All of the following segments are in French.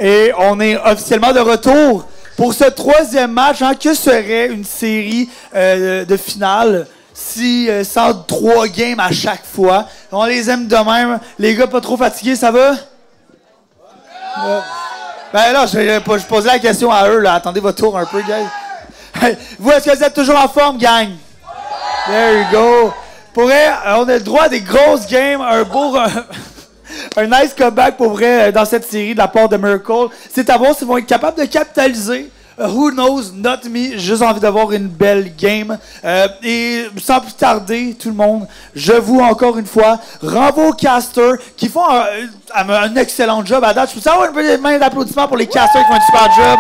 Et on est officiellement de retour pour ce troisième match. Que serait une série de finale si sans 3 games à chaque fois? On les aime de même. Les gars, pas trop fatigués, ça va? Ben là, je posais la question à eux. Là. Attendez votre tour un peu, guys. Vous, est-ce que vous êtes toujours en forme, gang? There you go. Pour vrai, on a le droit à des grosses games, un beau... un nice comeback pour vrai dans cette série de la part de Miracle. C'est à voir s'ils vont être capables de capitaliser. Who knows, not me. J'ai juste envie d'avoir une belle game. Et sans plus tarder, tout le monde, je vous, encore une fois, renvoie aux casters qui font un excellent job à date. Je peux avoir une petite main d'applaudissements pour les casters qui font un super job.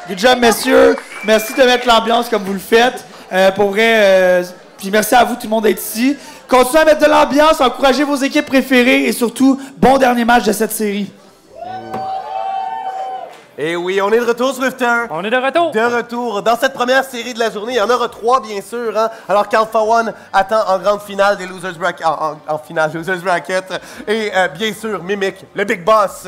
Good job, messieurs. Merci de mettre l'ambiance comme vous le faites. Pour vrai, puis merci à vous, tout le monde, d'être ici. Continuez à mettre de l'ambiance, encouragez vos équipes préférées et surtout, bon dernier match de cette série. Et oui, on est de retour, Swifter. On est de retour. De retour. Dans cette première série de la journée, il y en aura 3, bien sûr. Hein? Alors qu'Alpha One attend en grande finale des Losers Bracket. En finale Losers Bracket. Et bien sûr, Mimic, le Big Boss.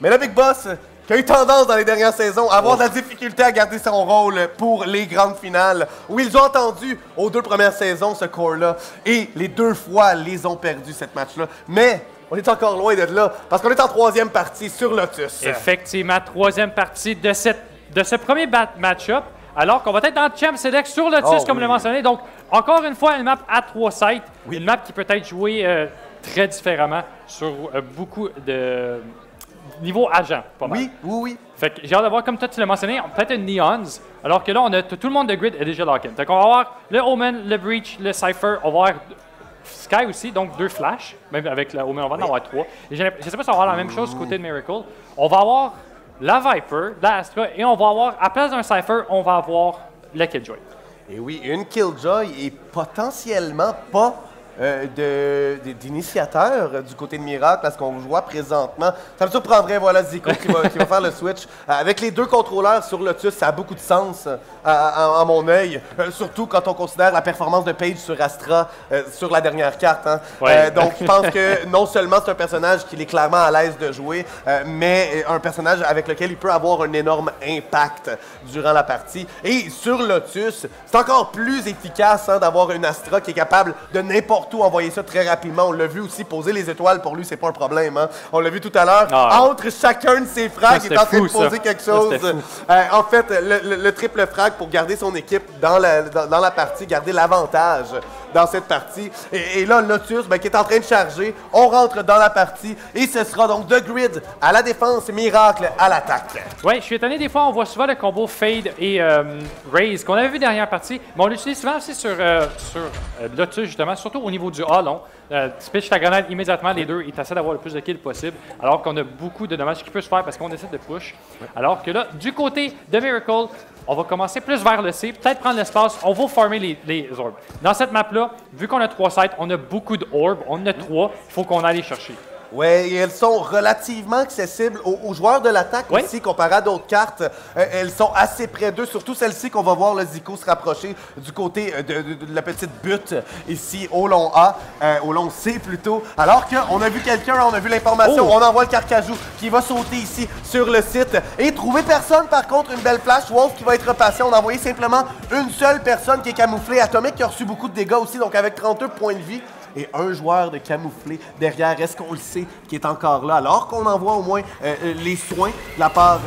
Mais le Big Boss qui a eu tendance dans les dernières saisons à avoir de la difficulté à garder son rôle pour les grandes finales, où ils ont entendu aux 2 premières saisons ce corps-là. Et les 2 fois, les ont perdus, cette match-là. Mais... on est encore loin de là, parce qu'on est en 3e partie sur Lotus. Effectivement, 3e partie de ce premier match-up, alors qu'on va être dans le Champ Select sur Lotus, comme le mentionné. Donc, encore une fois, une map à 3 sites, une map qui peut être jouée très différemment sur beaucoup de niveau agent. Pas mal. Oui. Fait que j'ai hâte de voir, comme toi tu l'as mentionné, peut-être une Neons, alors que là, on a tout le monde de grid est déjà lock-in. Donc, on va avoir le Omen, le Breach, le Cypher, on va avoir Sky aussi, donc 2 Flash, même avec la Omen, on va en avoir 3. Et je ne sais pas si on va avoir la même chose du côté de Miracle. On va avoir la Viper, la Astra, et on va avoir, à place d'un Cypher, on va avoir la Killjoy. Et oui, une Killjoy et potentiellement pas d'initiateur du côté de Miracle, parce qu'on voit présentement. Ça me surprendrait, voilà, Zico qui va faire le switch. Avec les 2 contrôleurs sur Lotus, ça a beaucoup de sens à mon œil, surtout quand on considère la performance de Paige sur Astra sur la dernière carte. Hein. Ouais. Donc, je pense que non seulement c'est un personnage qu'il est clairement à l'aise de jouer, mais un personnage avec lequel il peut avoir un énorme impact durant la partie. Et sur Lotus, c'est encore plus efficace d'avoir une Astra qui est capable de n'importe où envoyer ça très rapidement. On l'a vu aussi, poser les étoiles, pour lui, c'est pas un problème. Hein. On l'a vu tout à l'heure. Entre chacun de ses frags, il est en train de poser quelque chose. En fait, le triple frag pour garder son équipe dans la partie, garder l'avantage dans cette partie. Et là, Lotus, qui est en train de charger, on rentre dans la partie et ce sera donc The Grid à la défense, Miracle à l'attaque. Oui, je suis étonné, des fois, on voit souvent le combo Fade et Raze qu'on avait vu dernière partie, mais on l'utilise souvent aussi sur Lotus, justement, surtout au niveau du A long. Tu pitches ta grenade immédiatement, les deux, et tu essaies d'avoir le plus de kills possible, alors qu'on a beaucoup de dommages qui peuvent se faire parce qu'on décide de push. Alors que là, du côté de Miracle, on va commencer plus vers le C, peut-être prendre l'espace, on va farmer les orbes. Dans cette map-là, vu qu'on a 3 sites, on a beaucoup d'orbes, on en a 3, il faut qu'on aille les chercher. Oui, et elles sont relativement accessibles aux joueurs de l'attaque aussi, comparé à d'autres cartes. Elles sont assez près d'eux, surtout celle-ci qu'on va voir le Zico se rapprocher du côté de la petite butte ici au long A, au long C plutôt. Alors qu'on a vu quelqu'un, on a vu l'information, on envoie le Carcajou qui va sauter ici sur le site et trouver personne. Par contre, une belle flash, Wolf qui va être patient. On a envoyé simplement une seule personne qui est camouflée. Atomic qui a reçu beaucoup de dégâts aussi, donc avec 32 points de vie. Et un joueur de camouflé derrière, est-ce qu'on le sait, qui est encore là, alors qu'on envoie au moins les soins de la part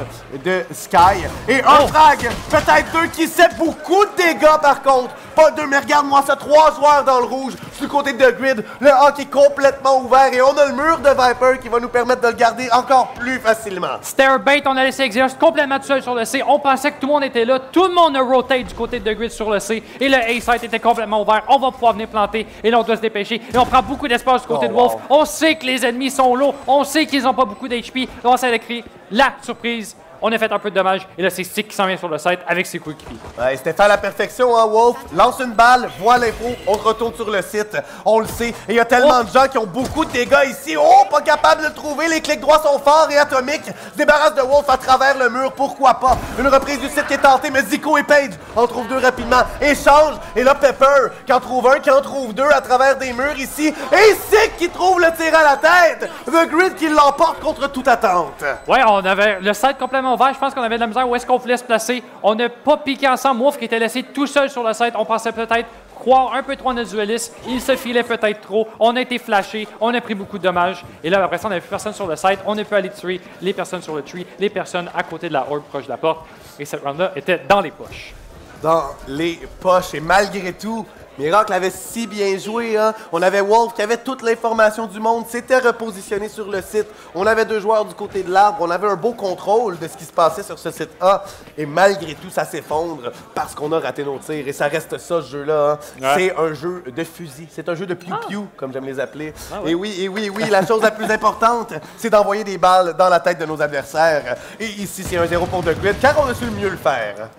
de Sky. Et un frag, peut-être 2, qui sait beaucoup de dégâts par contre. Pas 2, mais regarde-moi ça, 3 joueurs dans le rouge du côté de The Grid. Le A qui est complètement ouvert et on a le mur de Viper qui va nous permettre de le garder encore plus facilement. Stairbait, on a laissé Exeus complètement tout seul sur le C. On pensait que tout le monde était là. Tout le monde a rotate du côté de The Grid sur le C. Et le A-site était complètement ouvert. On va pouvoir venir planter et là on doit se dépêcher. Et on prend beaucoup d'espace du côté de Wolf. On sait que les ennemis sont low. On sait qu'ils n'ont pas beaucoup d'HP. On essaie de créer la surprise On a fait un peu de dommages. Et là, c'est Stick qui s'en vient sur le site avec ses coéquipiers. Ouais, c'était fait à la perfection, hein, Wolf. Lance une balle, voit l'info, on se retourne sur le site. On le sait. Et il y a tellement de gens qui ont beaucoup de dégâts ici. Oh, pas capable de le trouver. Les clics droits sont forts et Atomic se débarrasse de Wolf à travers le mur. Pourquoi pas? Une reprise du site qui est tentée, mais Zico et Page en trouvent deux rapidement. Échange. Et là, Pepper qui en trouve un, qui en trouve deux à travers des murs ici. Et Sick qui trouve le tir à la tête. The Grid qui l'emporte contre toute attente. Ouais, on avait le site complètement ouvert. Je pense qu'on avait de la misère où est-ce qu'on voulait se placer. On n'a pas piqué ensemble. Wolf qui était laissé tout seul sur le site. On pensait peut-être croire un peu trop à notre dueliste. Il se filait peut-être trop. On a été flashé. On a pris beaucoup de dommages. Et là, après ça, on n'avait plus personne sur le site. On a pu aller tuer les personnes sur le tree, les personnes à côté de la orb proche de la porte. Et cette round-là était dans les poches. Dans les poches. Et malgré tout, Miracle avait si bien joué, hein? On avait Wolf qui avait toute l'information du monde, s'était repositionné sur le site. On avait deux joueurs du côté de l'arbre, on avait un beau contrôle de ce qui se passait sur ce site-A. Et malgré tout, ça s'effondre parce qu'on a raté nos tirs. Et ça reste ça, ce jeu-là. Hein? Ouais. C'est un jeu de fusil. C'est un jeu de piou-piou, comme j'aime les appeler. Ah, ouais. Et oui, la chose la plus importante, c'est d'envoyer des balles dans la tête de nos adversaires. Et ici, c'est 1-0 pour The Grid, car on a su mieux le faire.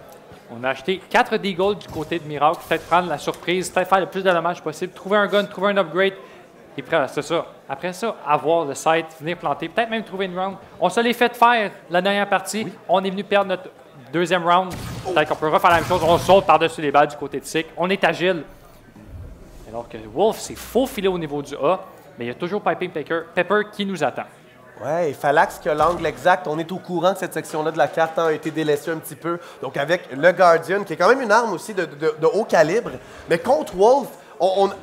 On a acheté 4 Deagle du côté de Miracle, peut-être prendre la surprise, peut-être faire le plus de dommages possible, trouver un gun, trouver un upgrade, et c'est ça. Après ça, avoir le site, venir planter, peut-être même trouver une round. On se l'est fait faire la dernière partie. Oui. On est venu perdre notre deuxième round. Peut-être qu'on peut refaire la même chose. On saute par-dessus les balles du côté de Sick. On est agile. Alors que Wolf s'est faufilé au niveau du A, mais il y a toujours Piping Pepper qui nous attend. Ouais, et Phalanx qui a l'angle exact. On est au courant que cette section-là de la carte a été délaissée un petit peu. Donc avec le Guardian, qui est quand même une arme aussi de haut calibre, mais contre Wolf,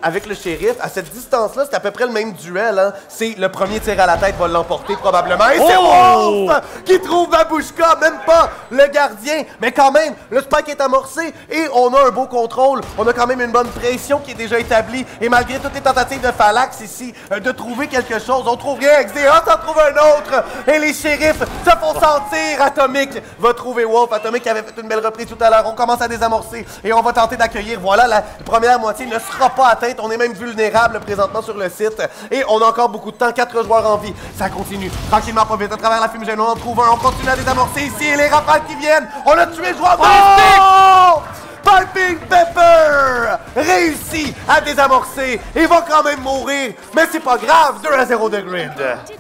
avec le shérif, à cette distance-là, c'est à peu près le même duel. Hein? C'est le premier tir à la tête va l'emporter probablement. Et c'est Wolf qui trouve Babushka, même pas le gardien. Mais quand même, le spike est amorcé et on a un beau contrôle. On a quand même une bonne pression qui est déjà établie. Et malgré toutes les tentatives de Phalanx ici, de trouver quelque chose, on trouve rien. Xeha t'en trouve un autre. Et les shérifs se font sentir. Atomic va trouver Wolf. Atomic avait fait une belle reprise tout à l'heure. On commence à désamorcer et on va tenter d'accueillir. Voilà, la première moitié ne sera pas atteinte, on est même vulnérable présentement sur le site et on a encore beaucoup de temps, 4 joueurs en vie, ça continue, tranquillement pas vite, à travers la fumigène, on en trouve un, on continue à désamorcer ici et les rafales qui viennent, on a tué le joueur de Piping Pepper réussit à désamorcer et va quand même mourir, mais c'est pas grave, 2-0 de Grid.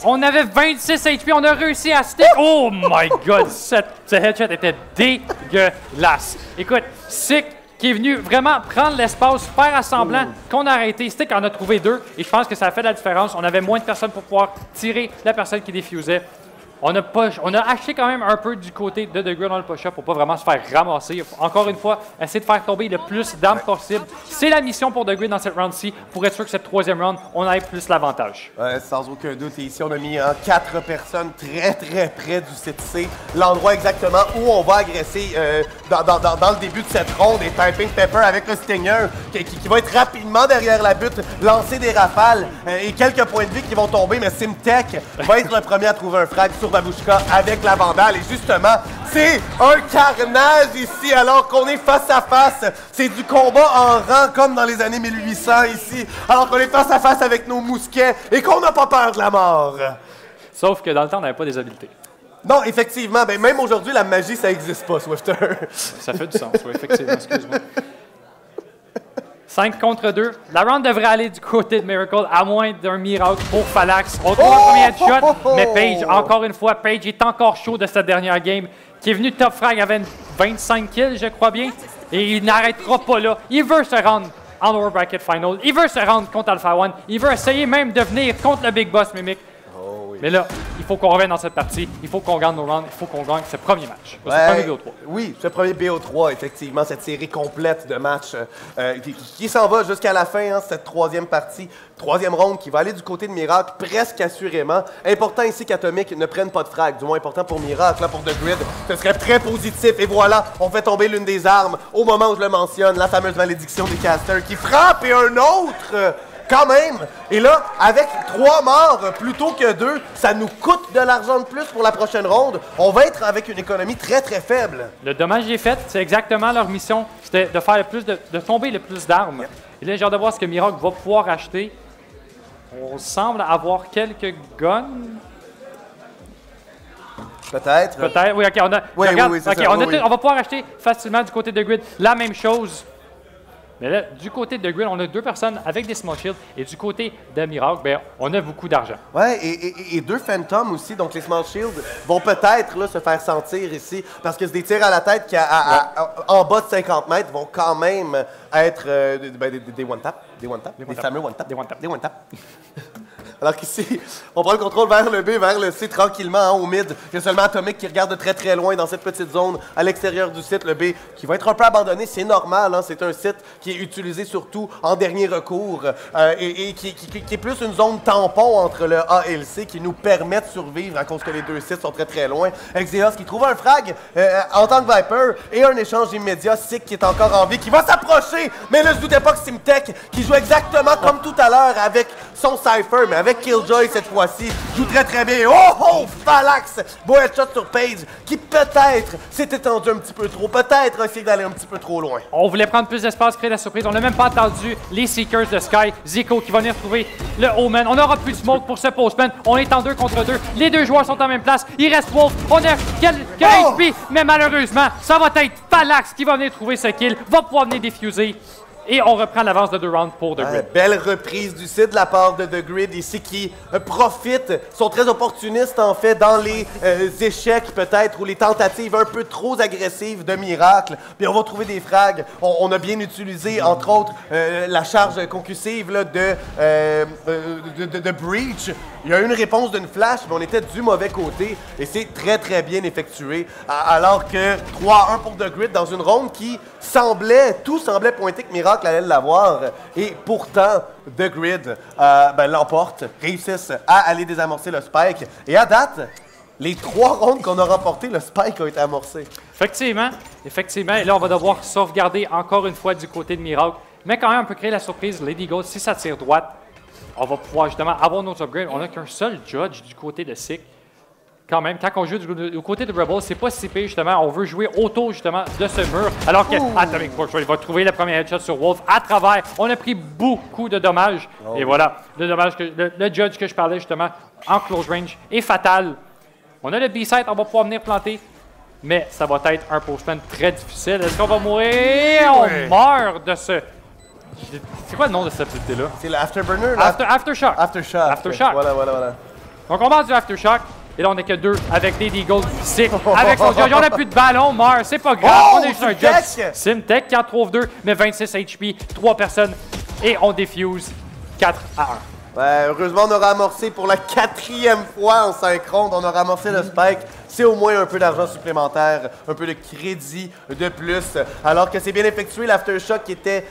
On avait 26 HP, on a réussi à stick. Oh my god, ce headshot était dégueulasse. Écoute, Sick qui est venu vraiment prendre l'espace, faire assemblant qu'on a arrêté. Stick en a trouvé 2 et je pense que ça a fait la différence. On avait moins de personnes pour pouvoir tirer la personne qui défusait. On a acheté quand même un peu du côté de The Grid dans le push-up pour pas vraiment se faire ramasser. Encore une fois, essayer de faire tomber le plus d'armes possible. C'est la mission pour The Grid dans cette round-ci pour être sûr que cette troisième round, on ait plus l'avantage. Sans aucun doute. Et ici, on a mis 4 personnes très près du site C. L'endroit exactement où on va agresser dans le début de cette ronde. Et Piping Pepper avec le Stinger qui va être rapidement derrière la butte, lancer des rafales et quelques points de vie qui vont tomber. Mais Simtech va être le premier à trouver un frag sur Babushka avec la vandale. Et justement, c'est un carnage ici alors qu'on est face à face. C'est du combat en rang comme dans les années 1800 ici. Alors qu'on est face à face avec nos mousquets et qu'on n'a pas peur de la mort. Sauf que dans le temps, on n'avait pas des habiletés. Non, effectivement. Ben, même aujourd'hui, la magie, ça n'existe pas, Swifter. Ça fait du sens, oui, effectivement. Excuse-moi. 5 contre 2. La round devrait aller du côté de Miracle, à moins d'un miracle pour Phalanx. On trouve un premier headshot, mais Page, encore une fois, Page est encore chaud de cette dernière game, qui est venu top frag avec 25 kills, je crois bien, et il n'arrêtera pas là. Il veut se rendre en lower bracket final, il veut se rendre contre Alpha One, il veut essayer même de venir contre le Big Boss Mimic. Mais là, il faut qu'on revienne dans cette partie, il faut qu'on gagne nos rounds, il faut qu'on gagne ce premier match, ce premier BO3. Oui, ce premier BO3, effectivement, cette série complète de matchs qui s'en va jusqu'à la fin, hein, cette troisième partie, troisième ronde qui va aller du côté de Miracle presque assurément. Important ici qu'Atomic ne prenne pas de frag, du moins important pour Miracle, là, pour The Grid, ce serait très positif. Et voilà, on fait tomber l'une des armes au moment où je le mentionne, la fameuse malédiction des casters qui frappe et un autre... Quand même! Et là, avec 3 morts plutôt que 2, ça nous coûte de l'argent de plus pour la prochaine ronde. On va être avec une économie très faible. Le dommage est fait, c'est exactement leur mission. C'était de faire le plus de tomber le plus d'armes. Et là, j'ai hâte de voir ce que Miracle va pouvoir acheter. On semble avoir quelques guns. Peut-être. Peut-être, oui, OK. Oui, regarde, oui, c'est OK, ça, on va pouvoir acheter facilement du côté de Grid la même chose. Mais là, du côté de Grid, on a 2 personnes avec des Small Shields. Et du côté de Miracle, bien, on a beaucoup d'argent. Ouais, et 2 Phantoms aussi. Donc, les Small Shields vont peut-être là, se faire sentir ici. Parce que c'est des tirs à la tête qui, en bas de 50 mètres, vont quand même être des one-tap. Des fameux one-tap. Des one-tap. Alors qu'ici, on prend le contrôle vers le B, vers le C tranquillement, hein, au mid. Il y a seulement Atomic qui regarde de très très loin dans cette petite zone à l'extérieur du site. Le B qui va être un peu abandonné, c'est normal. Hein, c'est un site qui est utilisé surtout en dernier recours et qui est plus une zone tampon entre le A et le C qui nous permet de survivre à cause que les 2 sites sont très très loin. Exeos qui trouve un frag en tant que Viper et un échange immédiat. Sick qui est encore en vie, qui va s'approcher. Mais là, je ne doutais pas que Simtech, qui joue exactement comme tout à l'heure avec son Cypher, mais avec Killjoy cette fois-ci, joue très très bien. Oh, Phalanx! Beau headshot sur Page, qui peut-être s'est étendu un petit peu trop, peut-être a essayé d'aller un petit peu trop loin. On voulait prendre plus d'espace, créer la surprise. On n'a même pas entendu les Seekers de Sky. Zico qui va venir trouver le Omen. On n'aura plus de smoke pour ce postman. On est en 2 contre 2. Les 2 joueurs sont en même place. Il reste Wolf. On a quelques HP, mais malheureusement, ça va être Phalanx qui va venir trouver ce kill, va pouvoir venir diffuser. Et on reprend l'avance de 2 rounds pour The Grid. Belle reprise du site de la part de The Grid ici qui profitent, sont très opportunistes en fait dans les échecs peut-être ou les tentatives un peu trop agressives de Miracle. Puis on va trouver des frags. On a bien utilisé entre autres la charge concussive là, de Breach. Il y a eu une réponse d'une flash, mais on était du mauvais côté et c'est très très bien effectué. Alors que 3-1 pour The Grid dans une ronde qui tout semblait pointer que Miracle allait l'avoir. Et pourtant, The Grid l'emporte, réussissent à aller désamorcer le Spike. Et à date, les 3 rondes qu'on a remportées, le Spike a été amorcé. Effectivement. Et là, on va devoir sauvegarder encore une fois du côté de Miracle. Mais quand même, on peut créer la surprise. Lady Ghost, si ça tire droite, on va pouvoir justement avoir notre upgrade. On n'a qu'un seul judge du côté de Sick. Quand même, quand on joue du côté de Rebels, c'est pas si pire, justement. On veut jouer autour, justement, de ce mur. Alors que Atomic Force va trouver le premier headshot sur Wolf à travers. On a pris beaucoup de dommages. Et voilà, le judge que je parlais, justement, en close range est fatal. On a le B-side, on va pouvoir venir planter. Mais ça va être un postman très difficile. Est-ce qu'on va mourir? On meurt de ce... C'est quoi le nom de cette petite là? C'est l'Afterburner? Aftershock. Aftershock. Voilà. Donc on va du Aftershock. Et là, on n'est que 2 avec des Deagles. Sick avec son judge. On n'a plus de ballon, meurt. C'est pas grave. On est juste un judge. Simtech qui en trouve 2, mais 26 HP, 3 personnes. Et on défuse 4-1. Heureusement, on aura amorcé pour la 4e fois en 5 rondes. On aura amorcé le Spike. C'est au moins un peu d'argent supplémentaire, un peu de crédit de plus. Alors que c'est bien effectué, l'Aftershock qui était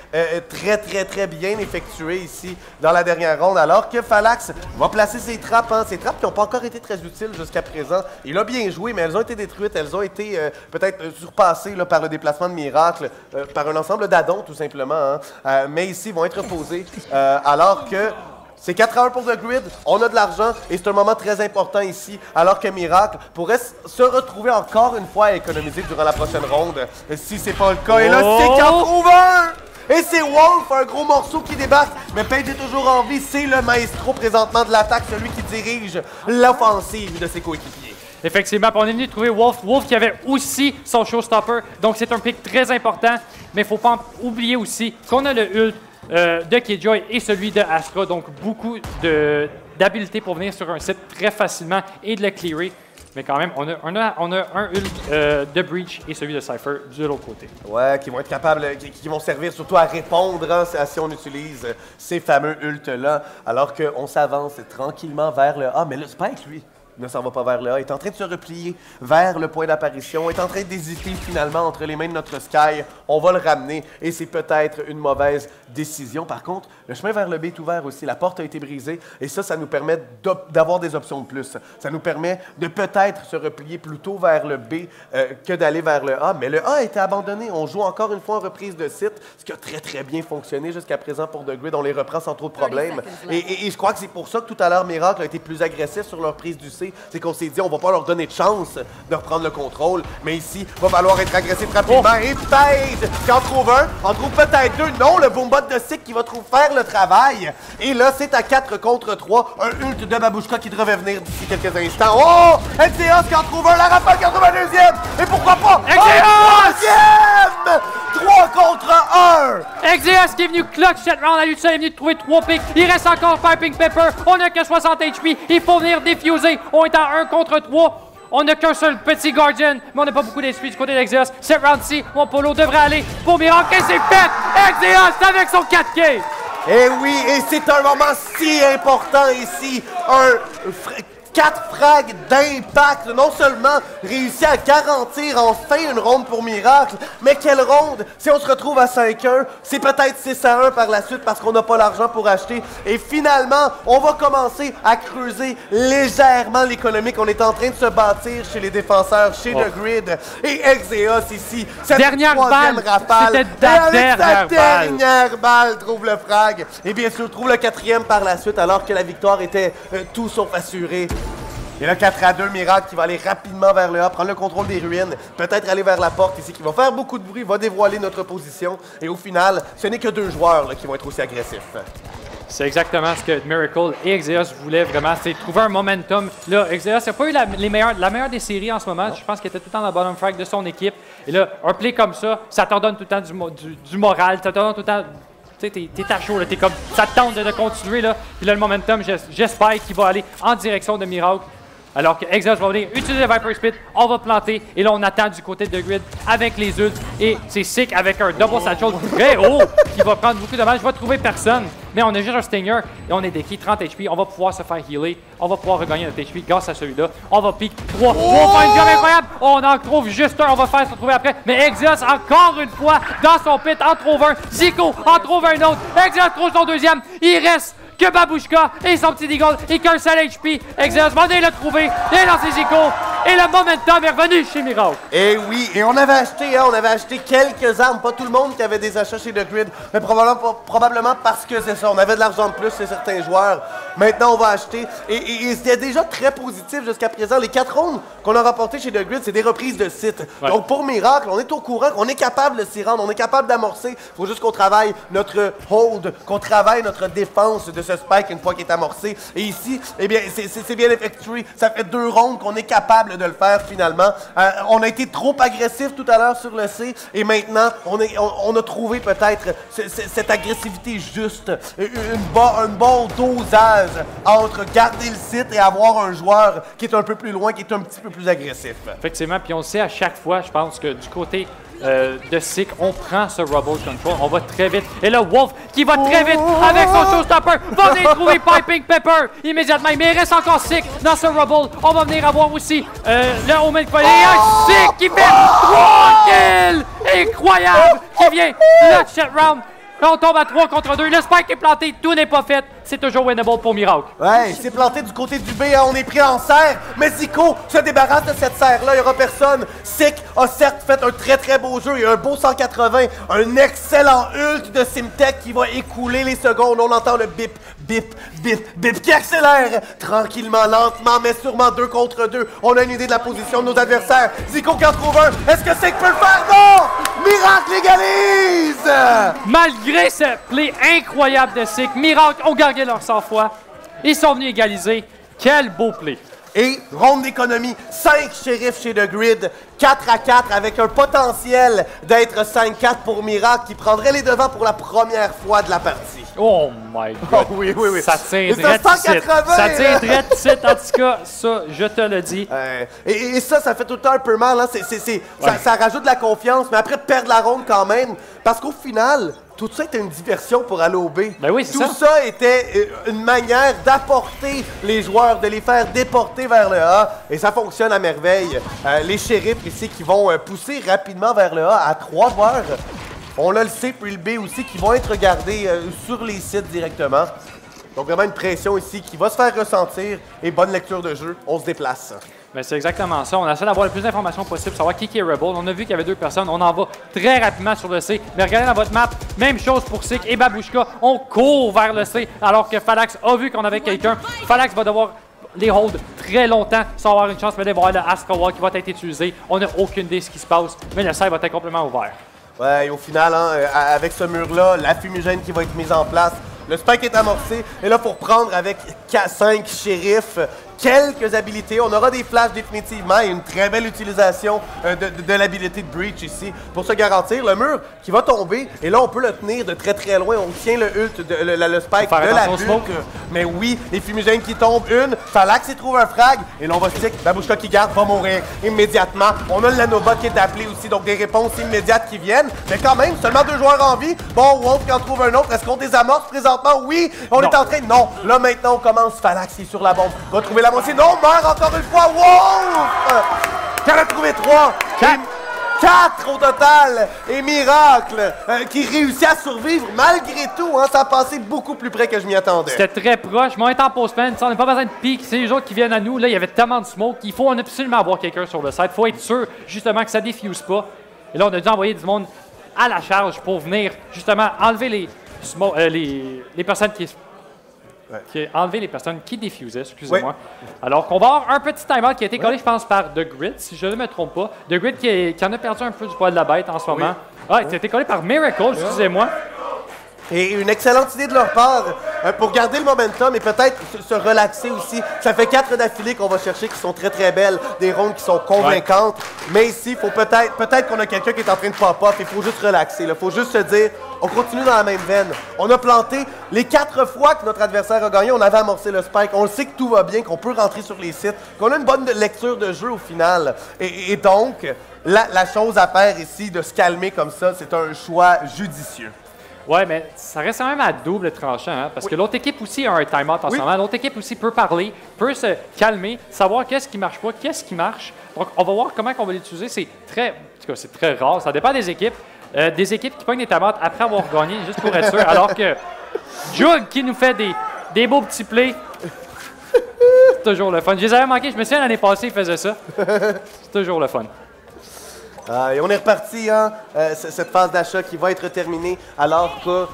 très bien effectué ici dans la dernière ronde. Alors que Phalanx va placer ses trappes, ces trappes qui n'ont pas encore été très utiles jusqu'à présent. Il a bien joué, mais elles ont été détruites. Elles ont été peut-être surpassées là, par le déplacement de Miracle, par un ensemble d'addons tout simplement. Mais ici, ils vont être posés. Alors que... C'est 4-1 pour The Grid, on a de l'argent et c'est un moment très important ici, alors que Miracle pourrait se retrouver encore une fois à économiser durant la prochaine ronde, si c'est pas le cas. Et là, c'est qui en trouve un! Et c'est Wolf, un gros morceau qui débarque, mais Page est toujours en vie, c'est le maestro présentement de l'attaque, celui qui dirige l'offensive de ses coéquipiers. Effectivement, on est venu trouver Wolf. Wolf qui avait aussi son showstopper, donc c'est un pick très important, mais il ne faut pas oublier aussi qu'on a le ult de Killjoy et celui de Astra, donc beaucoup d'habileté pour venir sur un site très facilement et de le clearer. Mais quand même, on a un ult de Breach et celui de Cypher de l'autre côté. Ouais, qui vont être capables, qui vont servir surtout à répondre si on utilise ces fameux ults-là, alors qu'on s'avance tranquillement vers le A. Mais le Spike, lui, ne s'en va pas vers le A, est en train de se replier vers le point d'apparition, est en train d'hésiter finalement entre les mains de notre Sky. On va le ramener et c'est peut-être une mauvaise décision. Par contre, le chemin vers le B est ouvert aussi. La porte a été brisée et ça nous permet d'avoir des options de plus. Ça nous permet de peut-être se replier plutôt vers le B que d'aller vers le A. Mais le A a été abandonné. On joue encore une fois en reprise de site, ce qui a très bien fonctionné jusqu'à présent pour The Grid. On les reprend sans trop de problèmes. Et je crois que c'est pour ça que tout à l'heure, Miracle a été plus agressif sur leur prise du C. poussé, c'est qu'on s'est dit on va pas leur donner de chance de reprendre le contrôle. Mais ici, va falloir être agressif rapidement. Et Fade qui en trouve un, en trouve peut-être deux. Non, le Boombot de Sick qui va faire le travail. Et là, c'est à 4 contre 3. Un ult de Babushka qui devrait venir d'ici quelques instants. Oh! Exeos qui en trouve un, la Rafale qui en trouve un deuxième. Et pourquoi pas? Un troisième! 3 contre 1! Exeos qui est venu clutch cette round à lui seul, il est venu trouver 3 picks. Il reste encore Piping Pepper. On n'a que 60 HP. Il faut venir défuser. On est en 1 contre 3. On n'a qu'un seul petit Guardian, mais on n'a pas beaucoup d'esprit du côté d'Exeos. Cette round-ci, mon polo devrait aller pour Miracle et c'est fait! Exeos avec son 4K! Et oui, et c'est un moment si important ici. 4 frags d'impact, non seulement réussi à garantir enfin une ronde pour Miracle, mais quelle ronde? Si on se retrouve à 5-1, c'est peut-être 6-1 par la suite parce qu'on n'a pas l'argent pour acheter. Et finalement, on va commencer à creuser légèrement l'économie qu'on est en train de se bâtir chez les défenseurs, chez The Grid. Et Exeos ici, cette troisième rafale, c'était la dernière balle trouve le frag. Et bien sûr, trouve le 4e par la suite alors que la victoire était tout sauf assurée. Et là, 4-2, Miracle qui va aller rapidement vers le A, prendre le contrôle des ruines, peut-être aller vers la porte ici, qui va faire beaucoup de bruit, va dévoiler notre position. Et au final, ce n'est que 2 joueurs là, qui vont être aussi agressifs. C'est exactement ce que Miracle et Exeos voulaient vraiment, c'est trouver un momentum. Là, Exeos n'a pas eu la meilleure des séries en ce moment. Je pense qu'il était tout le temps dans le bottom frag de son équipe. Et là, un play comme ça te redonne tout le temps du moral, ça te donne tout le temps... Tu sais, t'es à chaud, t'es comme... Ça te tente de continuer, là. Puis là, le momentum, j'espère qu'il va aller en direction de Miracle. Alors que Exeos va venir utiliser Viper Spit, on va planter, et là on attend du côté de Grid avec les ults, et c'est Sick avec un double satchel très haut qui va prendre beaucoup de dommages. Je vais trouver personne, mais on a juste un Stinger, et on est déquis 30 HP, on va pouvoir se faire healer, on va pouvoir regagner notre HP grâce à celui-là. On va pique 3, on va faire une job incroyable, on en trouve juste un, on va faire se retrouver après, mais Exeos encore une fois dans son pit en trouve un, Zico en trouve un autre, Exeos trouve son deuxième, il reste que Babushka et son petit Deagle et qu'un seul HP. Exeos va venir le trouver, il est dans ses icônes et le momentum est revenu chez Miracle. Et oui, et on avait acheté quelques armes, pas tout le monde qui avait des achats chez The Grid, mais probablement parce que c'est ça, on avait de l'argent de plus chez certains joueurs. Maintenant, on va acheter, et c'était déjà très positif jusqu'à présent. Les 4 rondes qu'on a rapportées chez The Grid, c'est des reprises de sites. Ouais. Donc pour Miracle, on est au courant qu'on est capable de s'y rendre, on est capable d'amorcer. Il faut juste qu'on travaille notre hold, qu'on travaille notre défense de ce spike une fois qu'il est amorcé. Et ici, eh bien, c'est bien effectué. Ça fait 2 rondes qu'on est capable de le faire finalement. On a été trop agressif tout à l'heure sur le C et maintenant, on a trouvé peut-être cette agressivité juste, un bon dosage entre garder le site et avoir un joueur qui est un peu plus loin, qui est un petit peu plus agressif. Effectivement, puis on le sait à chaque fois, je pense que du côté de Sick, on prend ce Rubble Control, on va très vite. Et là, Wolf qui va très vite avec son Showstopper, va venir trouver Piping Pepper immédiatement. Mais il reste encore Sick dans ce Rubble. On va venir avoir aussi le Omen Quality. Et un Sick qui fait 3 kills! Incroyable! Qui vient clutch cette round. Là, on tombe à 3 contre 2. Le spike est planté, tout n'est pas fait. C'est toujours winnable pour Miracle. Ouais, c'est planté du côté du B, hein, on est pris en serre. Mais Zico se débarrasse de cette serre-là, il n'y aura personne. Sick a certes fait un très beau jeu, il a un beau 180, un excellent ult de Simtech qui va écouler les secondes. On entend le bip, bip, bip, bip qui accélère tranquillement, lentement, mais sûrement 2 contre 2. On a une idée de la position de nos adversaires. Zico qui en trouve un. Est-ce que Sick peut le faire? Non! Miracle égalise! Malgré ce play incroyable de Sick, Miracle ont gardé leur sang-froid. Ils sont venus égaliser. Quel beau play! Et ronde d'économie, 5 shérifs chez The Grid, 4-4 avec un potentiel d'être 5-4 pour Miracle qui prendrait les devants pour la première fois de la partie. Oh my God! Oh, oui. Ça tient direct ici. Ça tient direct ici, en tout cas, ça, je te le dis. Et ça fait tout le temps un peu mal, hein? Ça rajoute de la confiance, mais après perdre la ronde quand même, parce qu'au final, tout ça était une diversion pour aller au B. Ben oui, c'est ça. Tout ça était une manière d'apporter les joueurs, de les faire déporter vers le A, et ça fonctionne à merveille. Les shérifs ici qui vont pousser rapidement vers le A à 3 joueurs. On a le C puis le B aussi qui vont être regardés sur les sites directement. Donc vraiment une pression ici qui va se faire ressentir et bonne lecture de jeu. On se déplace. Ben c'est exactement ça. On essaie d'avoir le plus d'informations possible, savoir qui est Rebel. On a vu qu'il y avait 2 personnes. On en va très rapidement sur le C. Mais regardez dans votre map, même chose pour Sick et Babushka. On court vers le C alors que Falax a vu qu'on avait quelqu'un. Falax va devoir les hold très longtemps sans avoir une chance, mais d'avoir le Astra Wall qui va être utilisé. On n'a aucune idée de ce qui se passe, mais le site va être complètement ouvert. Ouais, et au final, hein, avec ce mur-là, la fumigène qui va être mise en place, le spike est amorcé, et là, pour prendre avec 5 shérifs, quelques habilités. On aura des flashs définitivement et une très belle utilisation de l'habilité de Breach ici pour se garantir. Le mur qui va tomber, et là, on peut le tenir de très très loin. On tient le ult, le spike de la butte. Mais oui, les fumigènes qui tombent, une, Falax y trouve un frag, et là, on va stick. Babouchka qui garde va mourir immédiatement. On a le Nanobot qui est appelé aussi, donc des réponses immédiates qui viennent. Mais quand même, seulement 2 joueurs en vie. Bon, Wolf qui en trouve un autre. Est-ce qu'on désamorce présentement? Oui. On est en train de... Non. Là, maintenant, on commence. Falax qui est sur la bombe. Va trouver la moitié. Non, meurt encore une fois. Wolf! Qui en a trouvé 3. 4 au total! Et Miracle qui réussit à survivre malgré tout. Hein, ça a passé beaucoup plus près que je m'y attendais. C'était très proche. Mais on est en post-man. On n'a pas besoin de pique. C'est les autres qui viennent à nous. Là, il y avait tellement de smoke. Il faut absolument avoir quelqu'un sur le site. Il faut être sûr justement que ça défuse pas. Et là, on a dû envoyer du monde à la charge pour venir justement enlever les personnes enlever les personnes qui diffusaient, excusez-moi. Oui. Alors qu'on va avoir un petit timer qui a été collé, je pense, par The Grid, si je ne me trompe pas. The Grid qui en a perdu un peu du poil de la bête en ce moment. Ah, il a été collé par Miracle, excusez-moi. Et une excellente idée de leur part pour garder le momentum et peut-être se relaxer aussi. Ça fait 4 d'affilée qu'on va chercher qui sont très très belles, des rondes qui sont convaincantes. Mais ici, il faut peut-être qu'on a quelqu'un qui est en train de pop-off, il faut juste relaxer. Il faut juste se dire, on continue dans la même veine. On a planté les 4 fois que notre adversaire a gagné, on avait amorcé le spike. On le sait que tout va bien, qu'on peut rentrer sur les sites, qu'on a une bonne lecture de jeu au final. Et donc, la chose à faire ici, de se calmer comme ça, c'est un choix judicieux. Ouais, mais ça reste quand même à double tranchant, hein, parce que l'autre équipe aussi a un time-out en ce moment. L'autre équipe aussi peut parler, peut se calmer, savoir qu'est-ce qui marche pas, qu'est-ce qui marche. Donc, on va voir comment on va l'utiliser. C'est très rare. Ça dépend des équipes. Des équipes qui pognent des time-out après avoir gagné, juste pour être sûr. Alors que Jug qui nous fait des beaux petits plays. C'est toujours le fun. Je les avais manqués. Je me souviens l'année passée, il faisait ça. C'est toujours le fun. Et on est reparti, hein, cette phase d'achat qui va être terminée alors que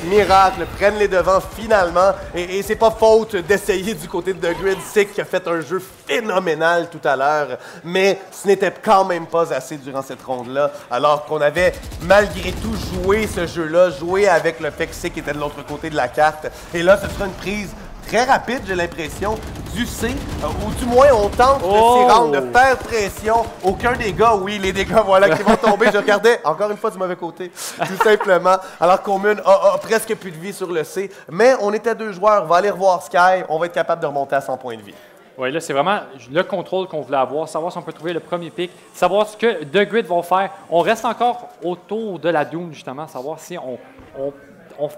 Miracle prennent les devants finalement. Et c'est pas faute d'essayer du côté de The Grid. Sick qui a fait un jeu phénoménal tout à l'heure, mais ce n'était quand même pas assez durant cette ronde-là, alors qu'on avait malgré tout joué ce jeu-là, joué avec le fait que Sick était de l'autre côté de la carte. Et là, ce sera une prise très rapide, j'ai l'impression, du C, ou du moins on tente de s'y rendre, de faire pression. Aucun dégât, oui, les dégâts, voilà, qui vont tomber. Je regardais, encore une fois, du mauvais côté, tout simplement, alors qu'Omun a presque plus de vie sur le C. Mais on était 2 joueurs, on va aller revoir Sky, on va être capable de remonter à 100 points de vie. Oui, là, c'est vraiment le contrôle qu'on voulait avoir, savoir si on peut trouver le premier pick, savoir ce que The Grid vont faire. On reste encore autour de la Doom, justement, savoir si on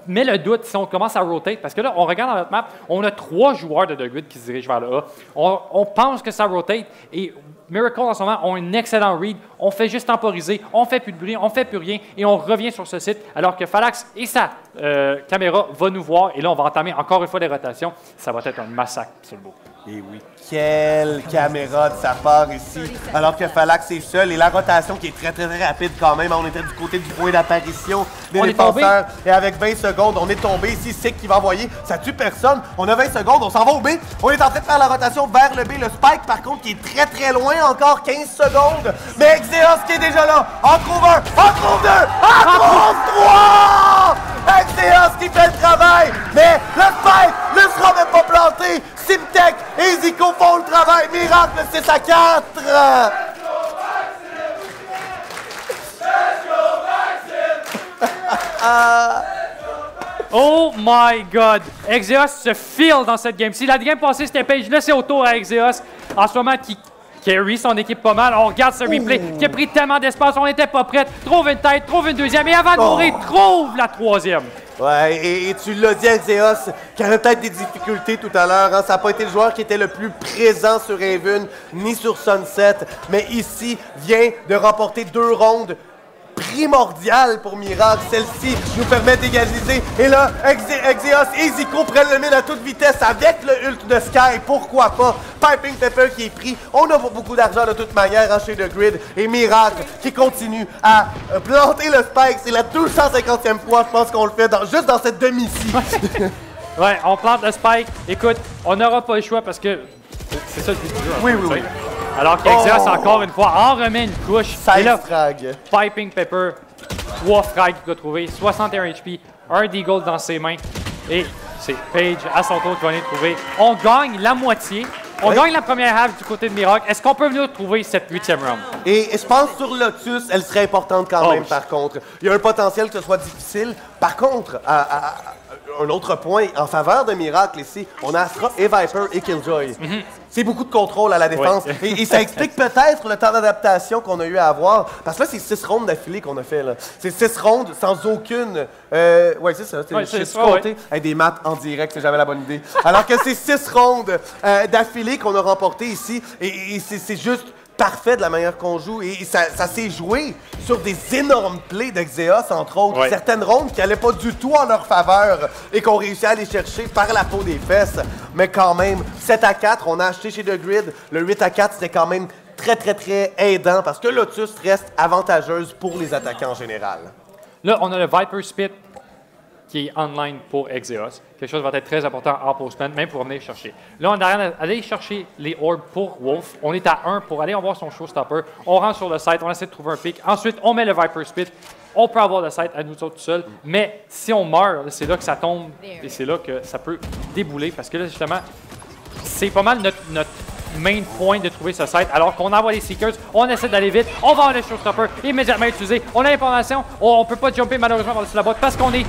met le doute si on commence à rotate, parce que là, on regarde dans notre map, on a 3 joueurs de The Grid qui se dirigent vers le A. On pense que ça rotate, et Miracle, en ce moment, ont un excellent read. On fait juste temporiser, on fait plus de bruit, on fait plus rien, et on revient sur ce site, alors que Falax et sa caméra vont nous voir, et là, on va entamer encore une fois les rotations. Ça va être un massacre sur le beau. Et oui, quelle caméra de sa part ici, alors que Falax est seul, et la rotation qui est très très rapide quand même. On était du côté du point d'apparition des défenseurs, et avec 20 secondes, on est tombé ici. Sick qui va envoyer, ça tue personne. On a 20 secondes, on s'en va au B. On est en train de faire la rotation vers le B. Le spike, par contre, qui est très très loin, encore 15 secondes. Mais Exeos qui est déjà là, en trouve un, en trouve 2, en trouve 3! Exeos qui fait le travail, mais le spike ne sera même pas planté. Simtech et Zico font le travail. Miracle, 6 à 4. Oh my God! Exeos se file dans cette game. Si la game passée, c'était Page, là, c'est au tour à Exeos. En ce moment, qui carry son équipe pas mal. On regarde ce replay qui a pris tellement d'espace. On n'était pas prêts. Trouve une tête, trouve une deuxième. Et avant de mourir, trouve la troisième. Ouais, et tu l'as dit, Exeos, qui avait peut-être des difficultés tout à l'heure. Hein. Ça n'a pas été le joueur qui était le plus présent sur Haven, ni sur Sunset. Mais ici, vient de remporter 2 rondes primordiale pour Miracle. Celle-ci nous permet d'égaliser. Et là, Exeos et Zico prennent le mid à toute vitesse avec le ult de Sky. Pourquoi pas? Piping Pepper qui est pris. On a beaucoup d'argent de toute manière hein, chez The Grid. Et Miracle qui continue à planter le spike. C'est la 250e fois, je pense qu'on le fait juste dans cette demi-ci. Ouais, on plante le spike. Écoute, on n'aura pas le choix parce que c'est ça le but du jeu. Oui, oui, oui. Alors qu'Exeos, encore une fois, en remet une couche. 16 frags. Piping Pepper, 3 frags qu'il a trouvé, 61 HP, un Deagle dans ses mains. Et c'est Paige à son tour qui va venir trouver. On gagne la moitié. On gagne la première half du côté de Miracle. Est-ce qu'on peut venir trouver cette 8e round? Et je pense sur Lotus, elle serait importante quand même, par contre. Il y a un potentiel que ce soit difficile. Par contre, un autre point en faveur de Miracle ici, on a Astra et Viper et Killjoy. C'est beaucoup de contrôle à la défense. Oui. Et ça explique peut-être le temps d'adaptation qu'on a eu à avoir. Parce que là, c'est 6 rondes d'affilée qu'on a fait. C'est 6 rondes sans aucune... ouais, c'est ça. C'est ça, compté. Hey, des maths en direct, c'est jamais la bonne idée. Alors que c'est 6 rondes d'affilée qu'on a remportées ici. Et c'est juste... parfait de la manière qu'on joue. Et ça s'est joué sur des énormes plays d'Exeos, entre autres. Ouais. Certaines rondes qui n'allaient pas du tout en leur faveur et qu'on réussit à aller chercher par la peau des fesses. Mais quand même, 7-4, on a acheté chez The Grid. Le 8-4, c'était quand même très, très, très aidant parce que Lotus reste avantageuse pour les attaquants en général. Là, on a le Viper Spit qui est online pour Exeos. Quelque chose va être très important en postman, même pour venir chercher. Là, on est en train d'aller chercher les orbes pour Wolf. On est à 1 pour aller voir son showstopper. On rentre sur le site, on essaie de trouver un pick. Ensuite, on met le Viper Spit. On peut avoir le site à nous autres tout seuls. Mais si on meurt, c'est là que ça tombe et c'est là que ça peut débouler. Parce que là, justement, c'est pas mal notre main point de trouver ce site. Alors qu'on envoie les Seekers, on essaie d'aller vite. On va avoir le showstopper immédiatement utilisé. On a l'information. On peut pas jumper malheureusement par-dessus la boîte parce qu'on est...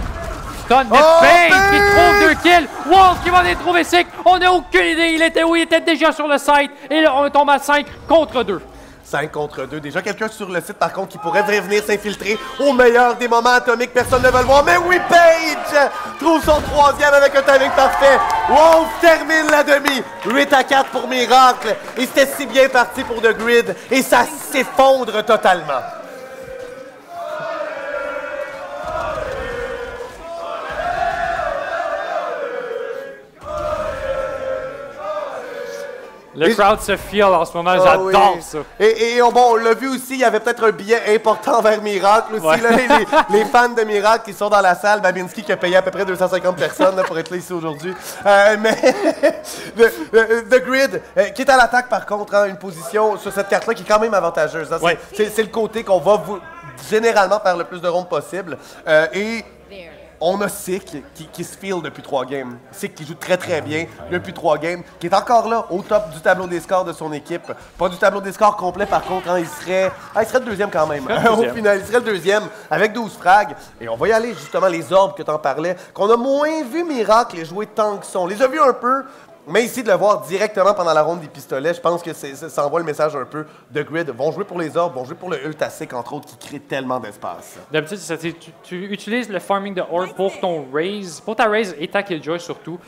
Stun de Paige qui trouve 2 kills. Wolf qui va les trouver sick. On n'a aucune idée. Il était où? Il était déjà sur le site. Et là, on tombe à 5 contre 2. 5 contre 2. Déjà quelqu'un sur le site, par contre, qui pourrait venir s'infiltrer au meilleur des moments atomiques. Personne ne va le voir. Mais oui, Paige trouve son 3e avec un timing parfait. Wolf termine la demi. 8-4 pour Miracle. Et c'était si bien parti pour The Grid. Et ça s'effondre totalement. Le crowd se feel en ce moment, j'adore oui. ça. Et bon, on l'a vu aussi, il y avait peut-être un billet important vers Miracle aussi. Ouais. Là, les fans de Miracle qui sont dans la salle, Babinski qui a payé à peu près 250 personnes là, pour être là ici aujourd'hui. Mais The Grid, qui est à l'attaque par contre, hein, une position sur cette carte-là qui est quand même avantageuse. Hein. Ouais. C'est le côté qu'on va généralement faire le plus de rondes possible. Et on a Sick qui se feel depuis 3 games. Sick qui joue très très bien depuis 3 games, qui est encore là au top du tableau des scores de son équipe. Pas du tableau des scores complet par contre, hein, il serait le deuxième quand même. Au final, il serait le deuxième avec 12 frags. Et on va y aller justement les orbes que tu en parlais, qu'on a moins vu Miracle jouer tant que ça. On les a vus un peu, mais ici de le voir directement pendant la ronde des pistolets, je pense que ça envoie le message un peu. The Grid vont jouer pour les orbes, vont jouer pour le Ulta Sick entre autres, qui crée tellement d'espace. D'habitude, tu utilises le farming de orb pour ton raise, pour ta raise et ta killjoy surtout.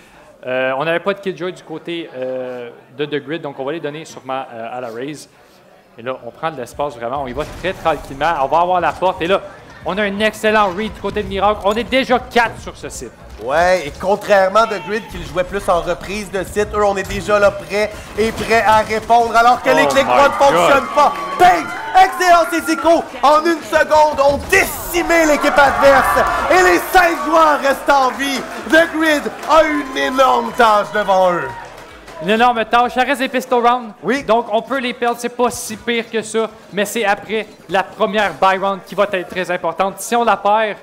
On n'avait pas de killjoy du côté de The Grid, donc on va les donner sûrement à la raise. Et là, on prend de l'espace vraiment, on y va très tranquillement. On va avoir la porte et là, on a un excellent read du côté de Miracle. On est déjà 4 sur ce site. Ouais, et contrairement à The Grid qui le jouait plus en reprise de site, eux, on est déjà là prêts à répondre alors que les clics ne fonctionnent pas. Paige, Exeos et Zico, en 1 seconde, ont décimé l'équipe adverse et les 5 joueurs restent en vie. The Grid a une énorme tâche devant eux. Une énorme tâche. Ça reste des pistol rounds. Oui. Donc, on peut les perdre. C'est pas si pire que ça. Mais c'est après la première buy round qui va être très importante. Si on la perd,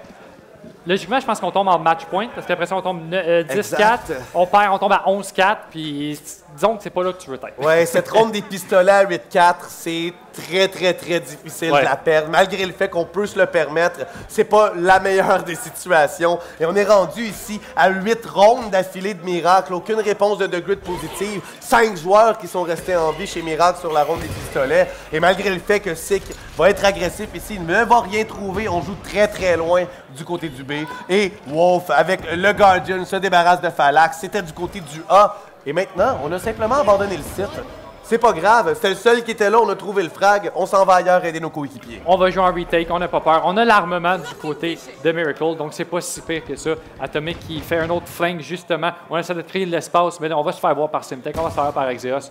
logiquement, je pense qu'on tombe en match point. Parce qu'après ça, on tombe 10-4. On perd, on tombe à 11-4. Puis, disons que c'est pas là que tu veux être. Ouais, cette ronde des pistolets à 8-4, c'est très, très, très difficile de la perdre. Malgré le fait qu'on peut se le permettre, c'est pas la meilleure des situations. Et on est rendu ici à 8 rondes d'affilée de Miracle. Aucune réponse de The Grid positive. 5 joueurs qui sont restés en vie chez Miracle sur la ronde des pistolets. Et malgré le fait que Sick va être agressif ici, il ne va rien trouver. On joue très, très loin du côté du B. Et Wolf, avec le Guardian, se débarrasse de Phalanx. C'était du côté du A. Et maintenant, on a simplement abandonné le site. C'est pas grave, c'était le seul qui était là, on a trouvé le frag, on s'en va ailleurs aider nos coéquipiers. On va jouer en retake, on n'a pas peur. On a l'armement du côté de Miracle, donc c'est pas si pire que ça. Atomic qui fait un autre flank justement. On essaie de créer de l'espace, mais là, on va se faire voir par Simtech, on va se faire voir par Exeos.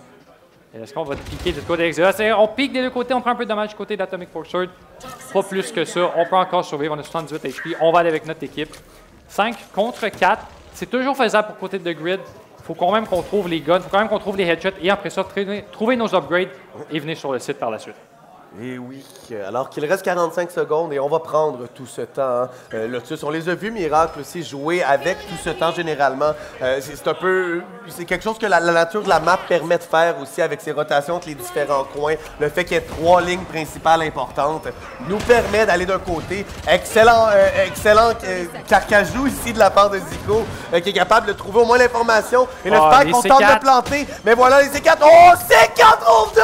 Est-ce qu'on va piquer du côté d'Exeos? On pique des deux côtés, on prend un peu de dommage du côté d'Atomic Force. Pas plus que ça, on peut encore survivre, on a 78 HP, on va aller avec notre équipe. 5 contre 4. c'est toujours faisable pour côté de Grid. Il faut quand même qu'on trouve les guns, il faut quand même qu'on trouve les headshots et après ça, trouver nos upgrades et venir sur le site par la suite. Et oui, alors qu'il reste 45 secondes et on va prendre tout ce temps. Lotus, on les a vus, Miracle aussi, jouer avec tout ce temps généralement. C'est un peu... C'est quelque chose que la nature de la map permet de faire aussi avec ses rotations entre les différents coins. Le fait qu'il y ait 3 lignes principales importantes nous permet d'aller d'un côté. Excellent carcajou ici de la part de Zico, qui est capable de trouver au moins l'information. Et le Spike, on tente de planter. Mais voilà les C4. Oh, C4 trouve 2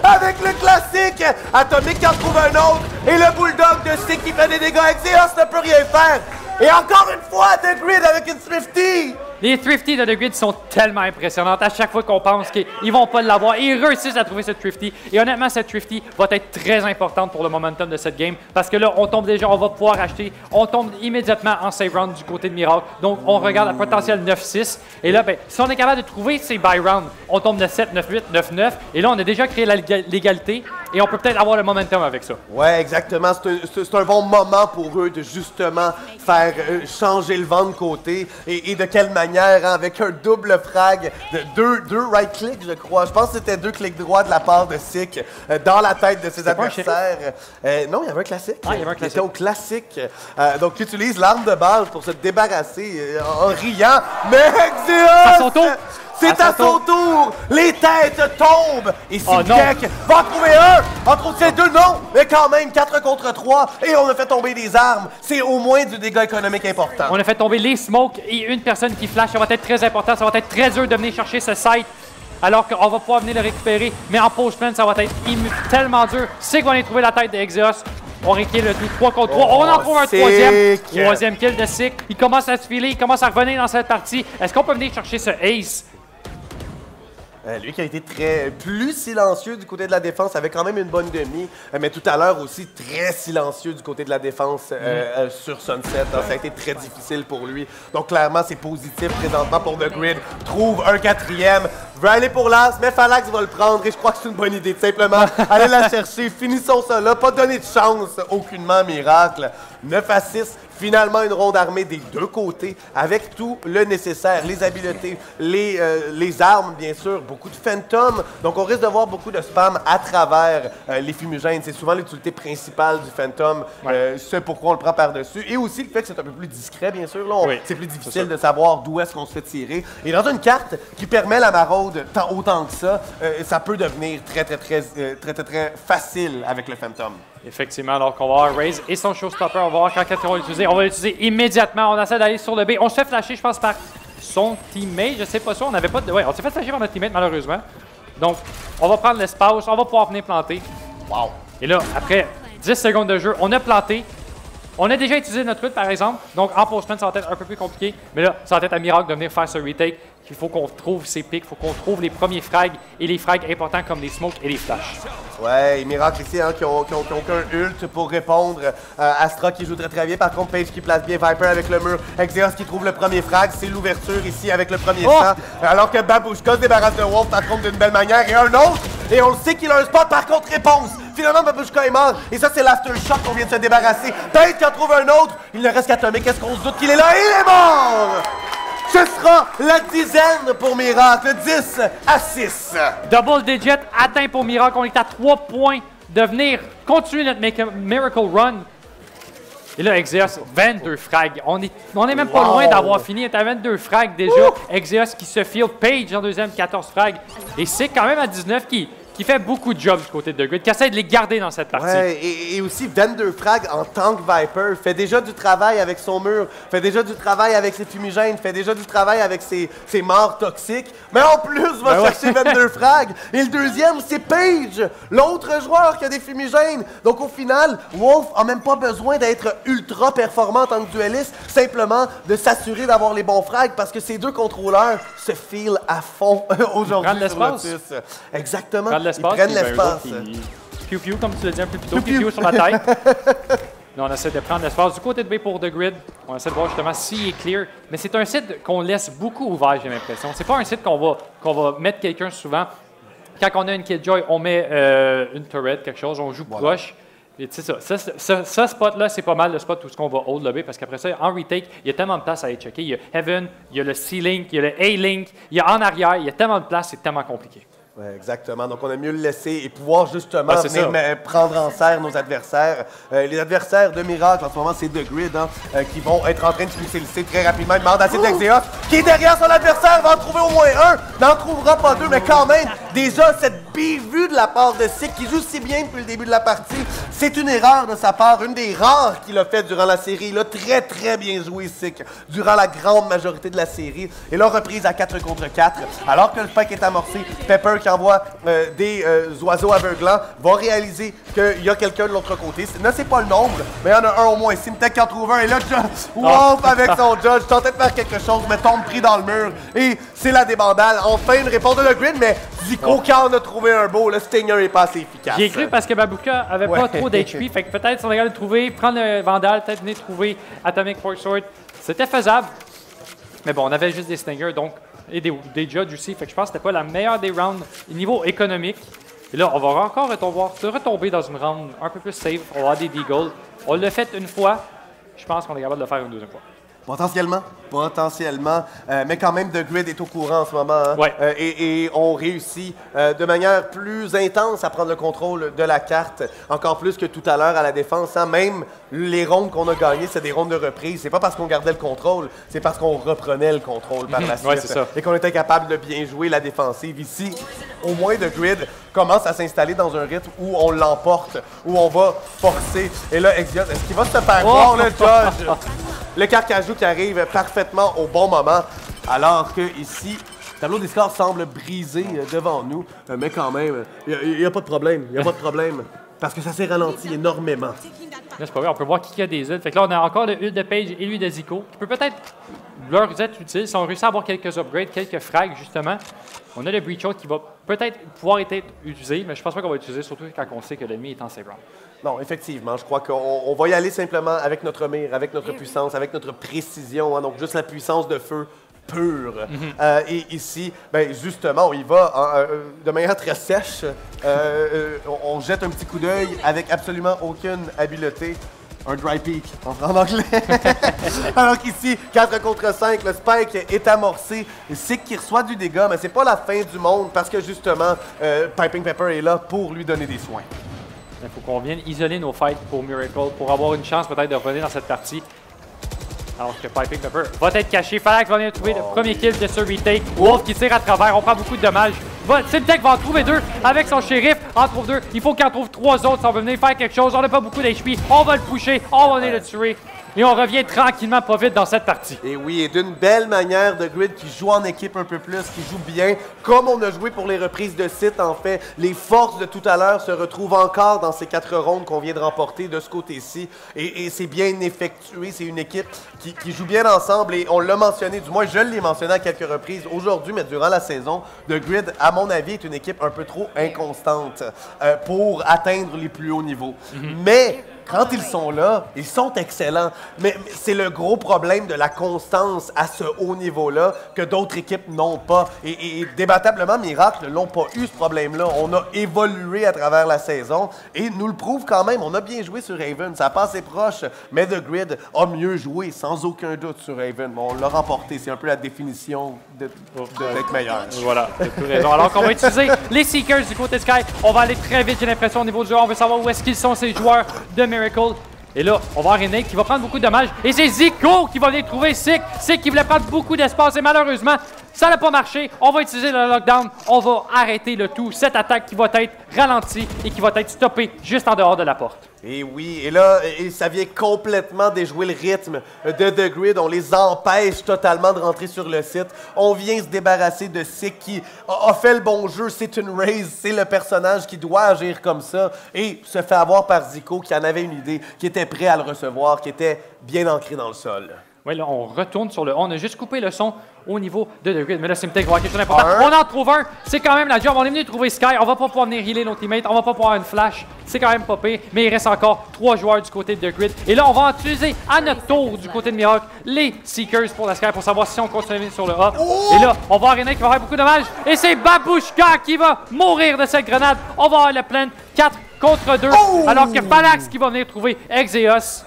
avec le classique. Atomic qui en trouve un autre. Et le Bulldog de Stick qui fait des dégâts. Exeos ne peut rien faire. Et encore une fois, The Grid avec une Thrifty. Les Thrifty de The Grid sont tellement impressionnantes. À chaque fois qu'on pense qu'ils vont pas l'avoir, ils réussissent à trouver cette Thrifty. Et honnêtement, cette Thrifty va être très importante pour le momentum de cette game. Parce que là, on tombe déjà, on va pouvoir acheter. On tombe immédiatement en save round du côté de Miracle. Donc, on regarde le potentiel 9-6. Et là, ben, si on est capable de trouver ces buy rounds, on tombe 9-7, 9-8, 9-9. Et là, on a déjà créé l'égalité. Et on peut peut-être avoir le momentum avec ça. Ouais, exactement. C'est un bon moment pour eux de justement faire changer le vent de côté. Et de quelle manière, hein, avec un double frag de deux right-clicks, je crois. Je pense que c'était 2 clics droits de la part de Sick dans la tête de ses adversaires. Non, il y avait un classique. Ah, il y avait un classique. Il était au classique. Donc, il utilise l'arme de base pour se débarrasser en riant. Mais Exeos! À son tour! C'est à son tour! Les têtes tombent! Et Simkek va en trouver un! Entre autres, c'est 2, non! Mais quand même, 4 contre 3, et on a fait tomber des armes. C'est au moins du dégât économique important. On a fait tomber les smokes et une personne qui flash. Ça va être très important. Ça va être très dur de venir chercher ce site. Alors qu'on va pouvoir venir le récupérer. Mais en post-plan, ça va être tellement dur. C'est qu'on a trouvé la tête d'Exeos. On réquiert le tout 3 contre 3. On en trouve un troisième kill de Sick. Il commence à se filer, il commence à revenir dans cette partie. Est-ce qu'on peut venir chercher ce ace? Lui qui a été plus silencieux du côté de la défense, avait quand même une bonne demi, mais tout à l'heure aussi très silencieux du côté de la défense sur Sunset. Hein, ça a été très difficile pour lui. Donc clairement, c'est positif présentement pour The Grid. Trouve un 4e, veut aller pour l'as, mais Phalanx va le prendre et je crois que c'est une bonne idée de simplement aller la chercher. Finissons ça là, pas donner de chance aucunement, Miracle. 9-6. Finalement, une ronde armée des deux côtés, avec tout le nécessaire, les habiletés, les armes, bien sûr, beaucoup de Phantom. Donc, on risque de voir beaucoup de spam à travers les fumigènes. C'est souvent l'utilité principale du Phantom. C'est pourquoi on le prend par-dessus. Et aussi le fait que c'est un peu plus discret, bien sûr. C'est plus difficile de savoir d'où est-ce qu'on se fait tirer. Et dans une carte qui permet la maraude autant que ça peut devenir très facile avec le Phantom. Effectivement, alors qu'on va avoir Raze et son Showstopper, on va voir quand on va l'utiliser. On va l'utiliser immédiatement. On essaie d'aller sur le B. On se fait flasher, je pense, par son teammate. Je sais pas ça. On n'avait pas de. Ouais, on s'est fait flasher par notre teammate, malheureusement. Donc, on va prendre l'espace. On va pouvoir venir planter. Wow! Et là, après 10 secondes de jeu, on a planté. On a déjà utilisé notre ult, par exemple. Donc, en post-plan, ça va être un peu plus compliqué. Mais là, ça va être à Miracle de venir faire ce retake. Il faut qu'on trouve ses pics, il faut qu'on trouve les premiers frags et les frags importants comme les smokes et les flashs. Ouais, et Miracle ici, hein, qui ont qu'un ult pour répondre. Astra qui joue très bien. Par contre, Page qui place bien Viper avec le mur. Exeos qui trouve le premier frag. C'est l'ouverture ici avec le premier sang. Alors que Babushka se débarrasse de Wolf par contre d'une belle manière. Et un autre. Et on le sait qu'il a un spot. Par contre, réponse. Finalement, Babushka est mort. Et ça, c'est l'aftershock qu'on vient de se débarrasser. Page qui en trouve un autre. Il ne reste qu'Atomic. Est-ce qu'on se doute qu'il est là? Il est mort! Ce sera la dizaine pour Miracle, 10-6. Double digit atteint pour Miracle. On est à 3 points de venir continuer notre Miracle Run. Et là, Exeos, 22 frags. On est même pas loin d'avoir fini. On est à 22 frags déjà. Exeos qui se file. Page en deuxième, 14 frags. Et c'est quand même à 19 qui fait beaucoup de jobs du côté de The Grid, qui essaie de les garder dans cette partie. Ouais, et aussi 22 frags en tant que Viper, fait déjà du travail avec son mur, fait déjà du travail avec ses fumigènes, fait déjà du travail avec ses morts toxiques, mais en plus va chercher 22 frags. Et le deuxième, c'est Page, l'autre joueur qui a des fumigènes. Donc au final, Wolf a même pas besoin d'être ultra performant en tant que dueliste, simplement de s'assurer d'avoir les bons frags parce que ces deux contrôleurs se filent à fond aujourd'hui sur Lotus. Exactement. Ils prennent l'espace. Piu-piu, comme tu l'as dit un peu plus tôt, piu-piu sur la tête. Là, on essaie de prendre l'espace. Du côté de B pour The Grid, on essaie de voir justement s'il est clear. Mais c'est un site qu'on laisse beaucoup ouvert, j'ai l'impression. C'est pas un site qu'on va mettre quelqu'un souvent. Quand on a une Killjoy, on met une turret, quelque chose, on joue proche. C'est ça. Ce spot-là, c'est pas mal le spot où on va hold le B parce qu'après ça, en retake, il y a tellement de place à aller checker. Il y a Heaven, il y a le C-Link, il y a le A-Link, il y a en arrière, il y a tellement de place, c'est tellement compliqué. Oui, exactement. Donc, on a mieux le laisser et pouvoir justement venir prendre en serre nos adversaires. Les adversaires de Miracle, en ce moment, c'est The Grid, qui vont être en train de pousser le C très rapidement. Il demande à Exeos, qui est derrière son adversaire, va en trouver au moins un. N'en trouvera pas deux, mais quand même, déjà, cette bévue de la part de Sick, qui joue si bien depuis le début de la partie, c'est une erreur de sa part, une des rares qu'il a fait durant la série. Il a très, très bien joué, Sick, durant la grande majorité de la série. Et là, reprise à 4 contre 4. Alors que le spike est amorcé, Pepper, qui envoie des oiseaux aveuglants, va réaliser qu'il y a quelqu'un de l'autre côté. Ne c'est pas le nombre, mais il y en a un au moins. Simtek qui en trouve un, et là, Wolf avec son judge, tentait de faire quelque chose, mais tombe pris dans le mur. Et c'est la débandale. Enfin, une réponse de The Grid, mais Zico qui en a trouvé un beau, le Stinger est pas assez efficace. J'ai cru parce que Babuka avait pas trop d'HP, fait que peut-être si on regarde le trouver, prendre le Vandal, peut-être venir trouver Atomic Force Sword, c'était faisable. Mais bon, on avait juste des Stingers, donc et des judges aussi, fait que je pense que c'était pas la meilleure des rounds niveau économique. Et là, on va encore retomber dans une round un peu plus safe, on va avoir des Deagle. On l'a fait une fois, je pense qu'on est capable de le faire une deuxième fois. Potentiellement, mais quand même, The Grid est au courant en ce moment. Hein? Ouais. Et on réussit de manière plus intense à prendre le contrôle de la carte, encore plus que tout à l'heure à la défense. Hein? Même les rondes qu'on a gagnées, c'est des rondes de reprise. C'est pas parce qu'on gardait le contrôle, c'est parce qu'on reprenait le contrôle par la suite. Ouais, c'est ça. Et qu'on était capable de bien jouer la défensive. Ici, au moins, The Grid commence à s'installer dans un rythme où on l'emporte, où on va forcer. Et là, Exeos, est-ce qu'il va se faire voir, le judge? Le Carcajou qui arrive parfaitement au bon moment, alors que ici, le tableau des scores semble brisé devant nous, mais quand même, il n'y a pas de problème, parce que ça s'est ralenti énormément. Là, c'est pas vrai, on peut voir qui a des ults. Fait que là, on a encore le ult de Page et lui de Zico, qui peut peut-être leur être utile si on réussit à avoir quelques upgrades, quelques frags, justement. On a le Breach Out qui va peut-être pouvoir être utilisé, mais je pense pas qu'on va l'utiliser, surtout quand on sait que l'ennemi est en save round. Non, effectivement, je crois qu'on va y aller simplement avec notre mire, avec notre puissance, avec notre précision, hein, donc juste la puissance de feu pure. Et ici, ben, justement, on y va de manière très sèche. On jette un petit coup d'œil avec absolument aucune habileté. Un dry peak, en anglais. Alors qu'ici, 4 contre 5, le spike est amorcé. Sick qui reçoit du dégât, mais c'est pas la fin du monde parce que justement, Piping Pepper est là pour lui donner des soins. Il faut qu'on vienne isoler nos fights pour Miracle, pour avoir une chance peut-être de revenir dans cette partie. Alors que Piping Pepper va être caché. Falax va venir trouver le premier kill de ce retake. Wolf qui tire à travers, on prend beaucoup de dommages. Simtek va en trouver deux avec son shérif. En trouve deux. Il faut qu'il en trouve 3 autres si on veut venir faire quelque chose. On n'a pas beaucoup d'HP. On va le pusher. On va venir le tuer. Et on revient tranquillement pas vite dans cette partie. Et oui, et d'une belle manière, The Grid qui joue en équipe un peu plus, qui joue bien, comme on a joué pour les reprises de site en fait. Les forces de tout à l'heure se retrouvent encore dans ces 4 rondes qu'on vient de remporter de ce côté-ci. Et c'est bien effectué, c'est une équipe qui joue bien ensemble et on l'a mentionné, du moins je l'ai mentionné à quelques reprises aujourd'hui, mais durant la saison, The Grid, à mon avis, est une équipe un peu trop inconstante pour atteindre les plus hauts niveaux. Mais quand ils sont là, ils sont excellents. Mais c'est le gros problème de la constance à ce haut niveau-là que d'autres équipes n'ont pas. Et débattablement, Miracle n'ont pas eu ce problème-là. On a évolué à travers la saison et nous le prouve quand même. On a bien joué sur Raven. Ça a passé proche, mais The Grid a mieux joué, sans aucun doute, sur Raven. Bon, on l'a remporté. C'est un peu la définition d'être meilleur. Voilà, tu as tout raison. Alors qu'on va utiliser les Seekers du côté Sky. On va aller très vite, j'ai l'impression, au niveau du jeu. On veut savoir où est-ce qu'ils sont, ces joueurs de Miracle. Et là, on va avoir René qui va prendre beaucoup de dommages. Et c'est Zico qui va venir trouver Sick. Sick qui voulait prendre beaucoup d'espace. Et malheureusement, ça n'a pas marché. On va utiliser le lockdown. On va arrêter le tout. Cette attaque qui va être ralentie et qui va être stoppée juste en dehors de la porte. Et oui, et là, ça vient complètement déjouer le rythme de The Grid. On les empêche totalement de rentrer sur le site. On vient se débarrasser de Sick qui a fait le bon jeu. C'est une raise, c'est le personnage qui doit agir comme ça. Et se fait avoir par Zico qui en avait une idée, qui était prêt à le recevoir, qui était bien ancré dans le sol. Oui, là, on retourne sur le... On a juste coupé le son au niveau de The Grid. Mais là, c'est peut-être quelque chose d'important. On en trouve un. C'est quand même la job. On est venu trouver Sky. On va pas pouvoir venir healer nos teammates. On va pas pouvoir avoir une flash. C'est quand même pas pire. Mais il reste encore 3 joueurs du côté de The Grid. Et là, on va utiliser à notre tour du côté de Miracle les Seekers pour la Sky pour savoir si on continue sur le A. Et là, on va avoir René qui va faire beaucoup de dommages. Et c'est Babushka qui va mourir de cette grenade. On va avoir le plan 4 contre 2. Alors que Phalanx qui va venir trouver Exeos.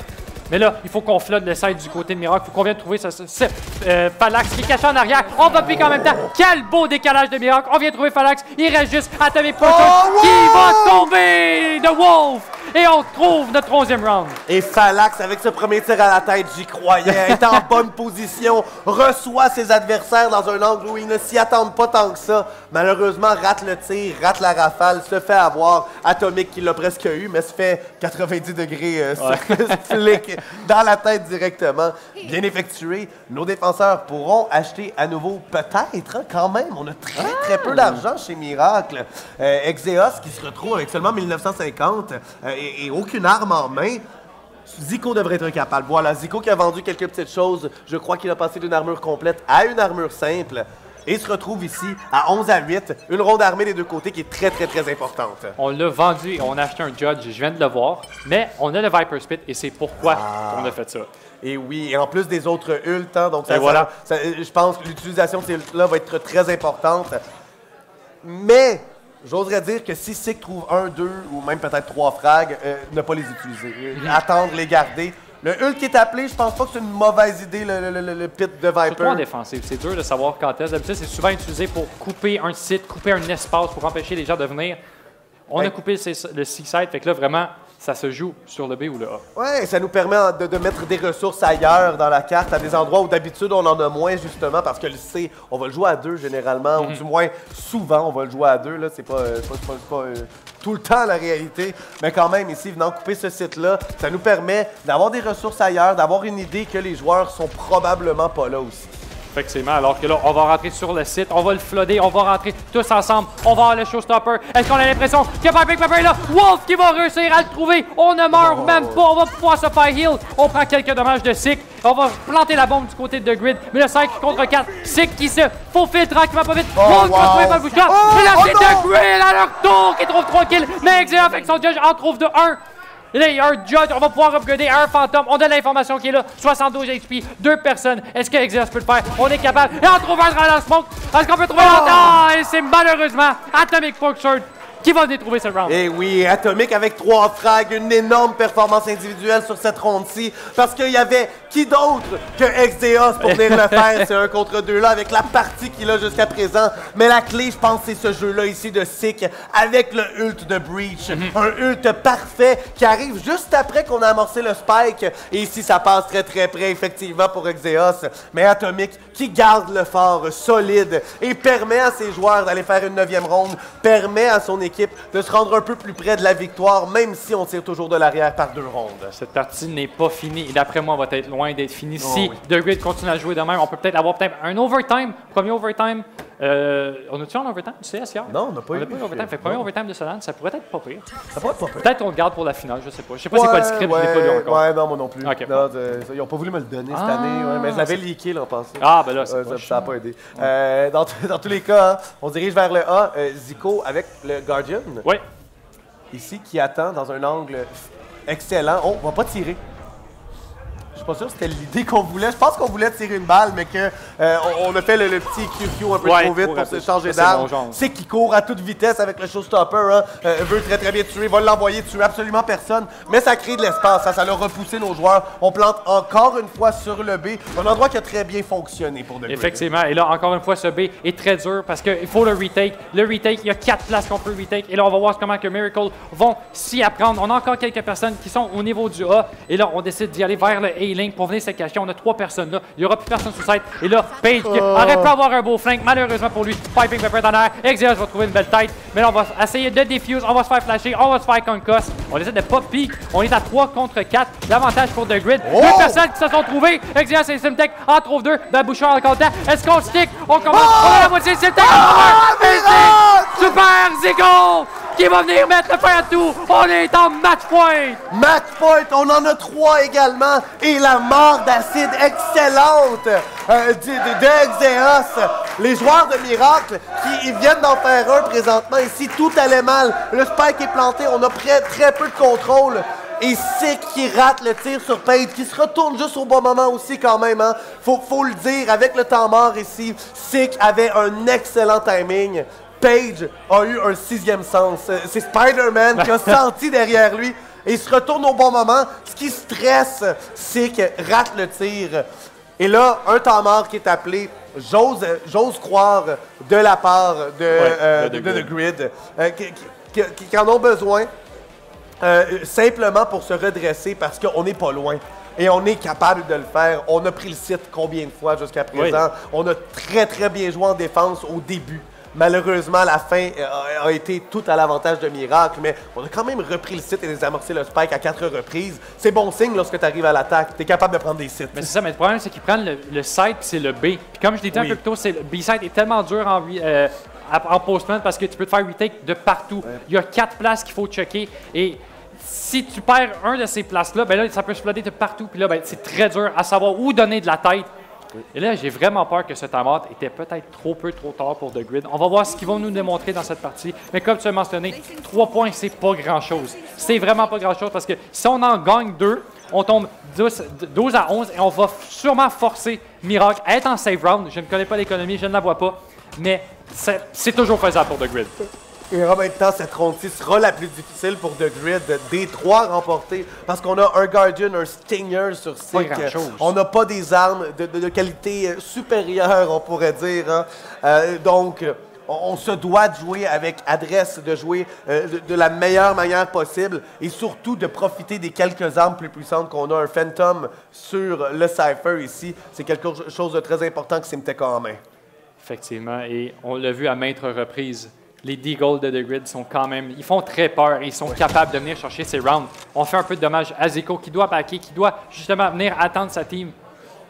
Mais là, il faut qu'on flotte le side du côté de Miracle. Il faut qu'on vienne trouver Phalanx qui est caché en arrière. On va piquer en même temps. Quel beau décalage de Miracle. On vient trouver Phalanx. Il reste juste Atomic Fortune qui va tomber de Wolf. Et on trouve notre 11e round. Et Phalanx, avec ce premier tir à la tête, j'y croyais, est en bonne position, reçoit ses adversaires dans un angle où ils ne s'y attendent pas tant que ça. Malheureusement, rate le tir, rate la rafale, se fait avoir. Atomic qui l'a presque eu, mais se fait 90 degrés flic dans la tête directement. Bien effectué. Nos défenseurs pourront acheter à nouveau, peut-être, hein, quand même. On a très peu d'argent chez Miracle. Exeos qui se retrouve avec seulement 1950 et aucune arme en main. Zico devrait être capable. Voilà, Zico qui a vendu quelques petites choses. Je crois qu'il a passé d'une armure complète à une armure simple. Et se retrouve ici à 11-8, une ronde armée des deux côtés qui est très importante. On l'a vendu et on a acheté un Judge, je viens de le voir, mais on a le Viper Spit et c'est pourquoi on a fait ça. Et oui, et en plus des autres ults, hein, donc voilà. je pense que l'utilisation de ces ults-là va être très importante. Mais j'oserais dire que si Sick trouve 1, 2 ou même peut-être 3 frags, ne pas les utiliser. Attendre, les garder. Le ult qui est appelé, je pense pas que c'est une mauvaise idée, le pit de Viper. Surtout en défensive, c'est dur de savoir quand est-ce. D'habitude, c'est souvent utilisé pour couper un site, couper un espace pour empêcher les gens de venir. On a coupé le C-side, fait que là, vraiment, ça se joue sur le B ou le A. Ouais, ça nous permet de mettre des ressources ailleurs dans la carte, à des endroits où d'habitude on en a moins, justement, parce que le C, on va le jouer à 2 généralement, ou du moins souvent on va le jouer à 2, là, c'est pas tout le temps la réalité, mais quand même ici, venant couper ce site-là, ça nous permet d'avoir des ressources ailleurs, d'avoir une idée que les joueurs sont probablement pas là aussi. Effectivement, alors que là, on va rentrer sur le site, on va le flooder, on va rentrer tous ensemble, on va avoir le showstopper. Est-ce qu'on a l'impression que Piping Pepper est là? Wolf qui va réussir à le trouver, on ne meurt même pas, on va pouvoir se faire heal. On prend quelques dommages de Sick, on va planter la bombe du côté de Grid, mais le 5 contre 4, Sick qui se faufile tranquillement pas vite, Wolf qui va trouver pas le bouchon, et là c'est de Grid à leur tour qui trouve 3 kills, mais Exeos avec son judge en trouve de 1. Et là, il y a un Judge, on va pouvoir upgrader un fantôme. On a l'information qui est là. 72 HP, 2 personnes. Est-ce que Exeos peut le faire? On est capable. Et on trouve un dans la smoke. Est-ce qu'on peut trouver l'autre? Et c'est malheureusement Atomic Fortune qui va venir trouver ce round. Et oui, Atomic avec 3 frags, une énorme performance individuelle sur cette ronde-ci, parce qu'il y avait qui d'autre que Exeos pour venir le faire, c'est 1 contre 2 là, avec la partie qu'il a jusqu'à présent. Mais la clé, je pense, c'est ce jeu-là ici de Sick, avec le ult de Breach. Un ult parfait qui arrive juste après qu'on a amorcé le spike. Et ici, ça passe très près, effectivement, pour Exeos. Mais Atomic qui garde le fort solide et permet à ses joueurs d'aller faire une 9e ronde, permet à son équipe de se rendre un peu plus près de la victoire, même si on tire toujours de l'arrière par 2 rondes. Cette partie n'est pas finie et d'après moi, on va être loin d'être finie. Si The Grid continue à jouer de même, on peut peut-être avoir un overtime, premier overtime. On a-tu un overtime du CS hier? Non, on n'a pas eu. On n'a pas eu overtime. Fait que premier overtime de Solane, ça pourrait être pas pire. Ça pourrait être pas pire. Peut-être qu'on le garde pour la finale, je sais pas. Je sais pas c'est quoi le script, je l'ai pas lu encore. Ouais, non, moi non plus. Okay, non, ils n'ont pas voulu me le donner cette année, mais je l'avais leaké l'an passé. Ah, ben là, ça n'a pas aidé. Dans tous les cas, hein, on se dirige vers le A. Zico avec le Guardian. Oui. Ici, qui attend dans un angle excellent. Oh, on va pas tirer. Je suis pas sûr que c'était l'idée qu'on voulait. Je pense qu'on voulait tirer une balle, mais qu'on a fait le petit QQ un peu trop vite pour se changer d'arme. C'est qui court à toute vitesse avec le showstopper. Hein, veut très bien tuer, va l'envoyer tuer absolument personne. Mais ça crée de l'espace. Ça l'a repoussé nos joueurs. On plante encore une fois sur le B. Un endroit qui a très bien fonctionné pour The Grid. Effectivement. Et là, encore une fois, ce B est très dur parce qu'il faut le retake. Le retake, il y a 4 places qu'on peut retake. Et là, on va voir comment que Miracle vont s'y apprendre. On a encore quelques personnes qui sont au niveau du A. Et là, on décide d'y aller vers le A-Link pour venir se cacher. On a 3 personnes là. Il n'y aura plus personne sur site. Et là, Page qui aurait pu avoir un beau flank. Malheureusement pour lui, Piping Pepper dans l'air. Exeos va trouver une belle tête. Mais là, on va essayer de defuse. On va se faire flasher. On va se faire concuss. On essaie de pas peak. On est à 3 contre 4. L'avantage pour The Grid. 2 personnes qui se sont trouvées. Exeos et Simtech en trouvent 2. Babouchard en content. Est-ce qu'on stick? On commence. On a la moitié. Simtech Super Zico qui va venir mettre le feu à tout. On est en match point. Match point, on en a 3 également. Et la mort d'acide excellente d'Exeos. Les joueurs de Miracle qui viennent d'en faire un présentement. Ici, tout allait mal. Le spike est planté. On a très peu de contrôle. Et Sick qui rate le tir sur Page, qui se retourne juste au bon moment aussi quand même. Hein. Faut le dire, avec le temps mort ici, Sick avait un excellent timing. Paige a eu un 6e sens. C'est Spider-Man qui a senti derrière lui et il se retourne au bon moment. Ce qui stresse, c'est qu'il rate le tir. Et là, un temps mort qui est appelé, j'ose croire, de la part de The Grid, qui en ont besoin simplement pour se redresser parce qu'on n'est pas loin. Et on est capable de le faire. On a pris le site combien de fois jusqu'à présent? Oui. On a très, très bien joué en défense au début. Malheureusement, la fin a été tout à l'avantage de Miracle, mais on a quand même repris le site et désamorcé le spike à 4 reprises. C'est bon signe lorsque tu arrives à l'attaque. Tu es capable de prendre des sites. Mais c'est ça, mais le problème, c'est qu'ils prennent le site, c'est le B. Puis comme je l'ai dit un peu plus tôt, le B-site est tellement dur en postman parce que tu peux te faire retake de partout. Ouais. Il y a 4 places qu'il faut checker et si tu perds un de ces places-là, ben là, ça peut se flotter de partout. Puis là, ben, c'est très dur à savoir où donner de la tête. Et là, j'ai vraiment peur que ce time-out était peut-être trop tard pour The Grid. On va voir ce qu'ils vont nous démontrer dans cette partie. Mais comme tu as mentionné, 3 points, c'est pas grand-chose. C'est vraiment pas grand-chose parce que si on en gagne 2, on tombe 12 à 11 et on va sûrement forcer Miracle à être en save round. Je ne connais pas l'économie, je ne la vois pas. Mais c'est toujours faisable pour The Grid. Et en même temps, cette ronde-ci sera la plus difficile pour The Grid des 3 remportés parce qu'on a un Guardian, un Stinger sur Sick. On n'a pas des armes de qualité supérieure, on pourrait dire. Hein. Donc, on se doit de jouer avec adresse, de jouer de la meilleure manière possible et surtout de profiter des quelques armes plus puissantes qu'on a. Un Phantom sur le Cypher ici, c'est quelque chose de très important que Simtek a en main. Effectivement, et on l'a vu à maintes reprises. Les D-Gold de The Grid sont quand même... Ils font très peur et ils sont capables de venir chercher ces rounds. On fait un peu de dommage à Zico qui doit backer, qui doit justement venir attendre sa team.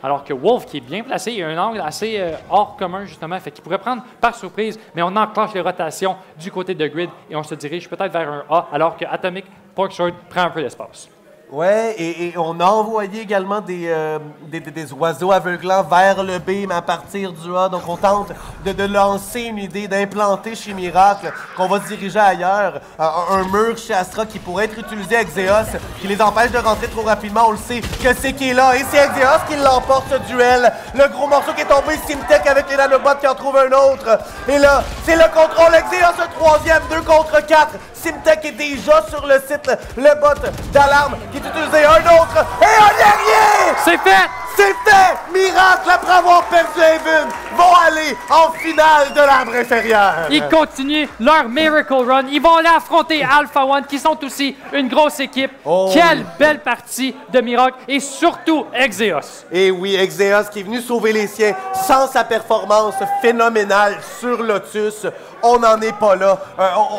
Alors que Wolf, qui est bien placé, il a un angle assez hors commun justement, fait qu'il pourrait prendre par surprise, mais on enclenche les rotations du côté de The Grid et on se dirige peut-être vers un A, alors que Atomic Porksword prend un peu d'espace. Ouais, et on a envoyé également des oiseaux aveuglants vers le B, mais à partir du A. Donc, on tente de lancer une idée, d'implanter chez Miracle, qu'on va se diriger ailleurs. Un mur chez Astra qui pourrait être utilisé avec Zeus, qui les empêche de rentrer trop rapidement. On le sait que c'est qui est là. Et c'est Zeus qui l'emporte ce duel. Le gros morceau qui est tombé, Simtek avec les nanobots qui en trouve un autre. Et là, c'est le contrôle. Zeus, le 3e, 2 contre 4. Simtek est déjà sur le site. Le bot d'alarme qui est utilisé, un autre et un dernier! C'est fait! C'est fait! Miracle, après avoir perdu Haven, vont aller en finale de l'arbre inférieur. Ils continuent leur Miracle Run. Ils vont aller affronter Alpha One, qui sont aussi une grosse équipe. Oh. Quelle belle partie de Miracle et surtout Exeos. Et oui, Exeos qui est venu sauver les siens sans sa performance phénoménale sur Lotus. On n'en est pas là.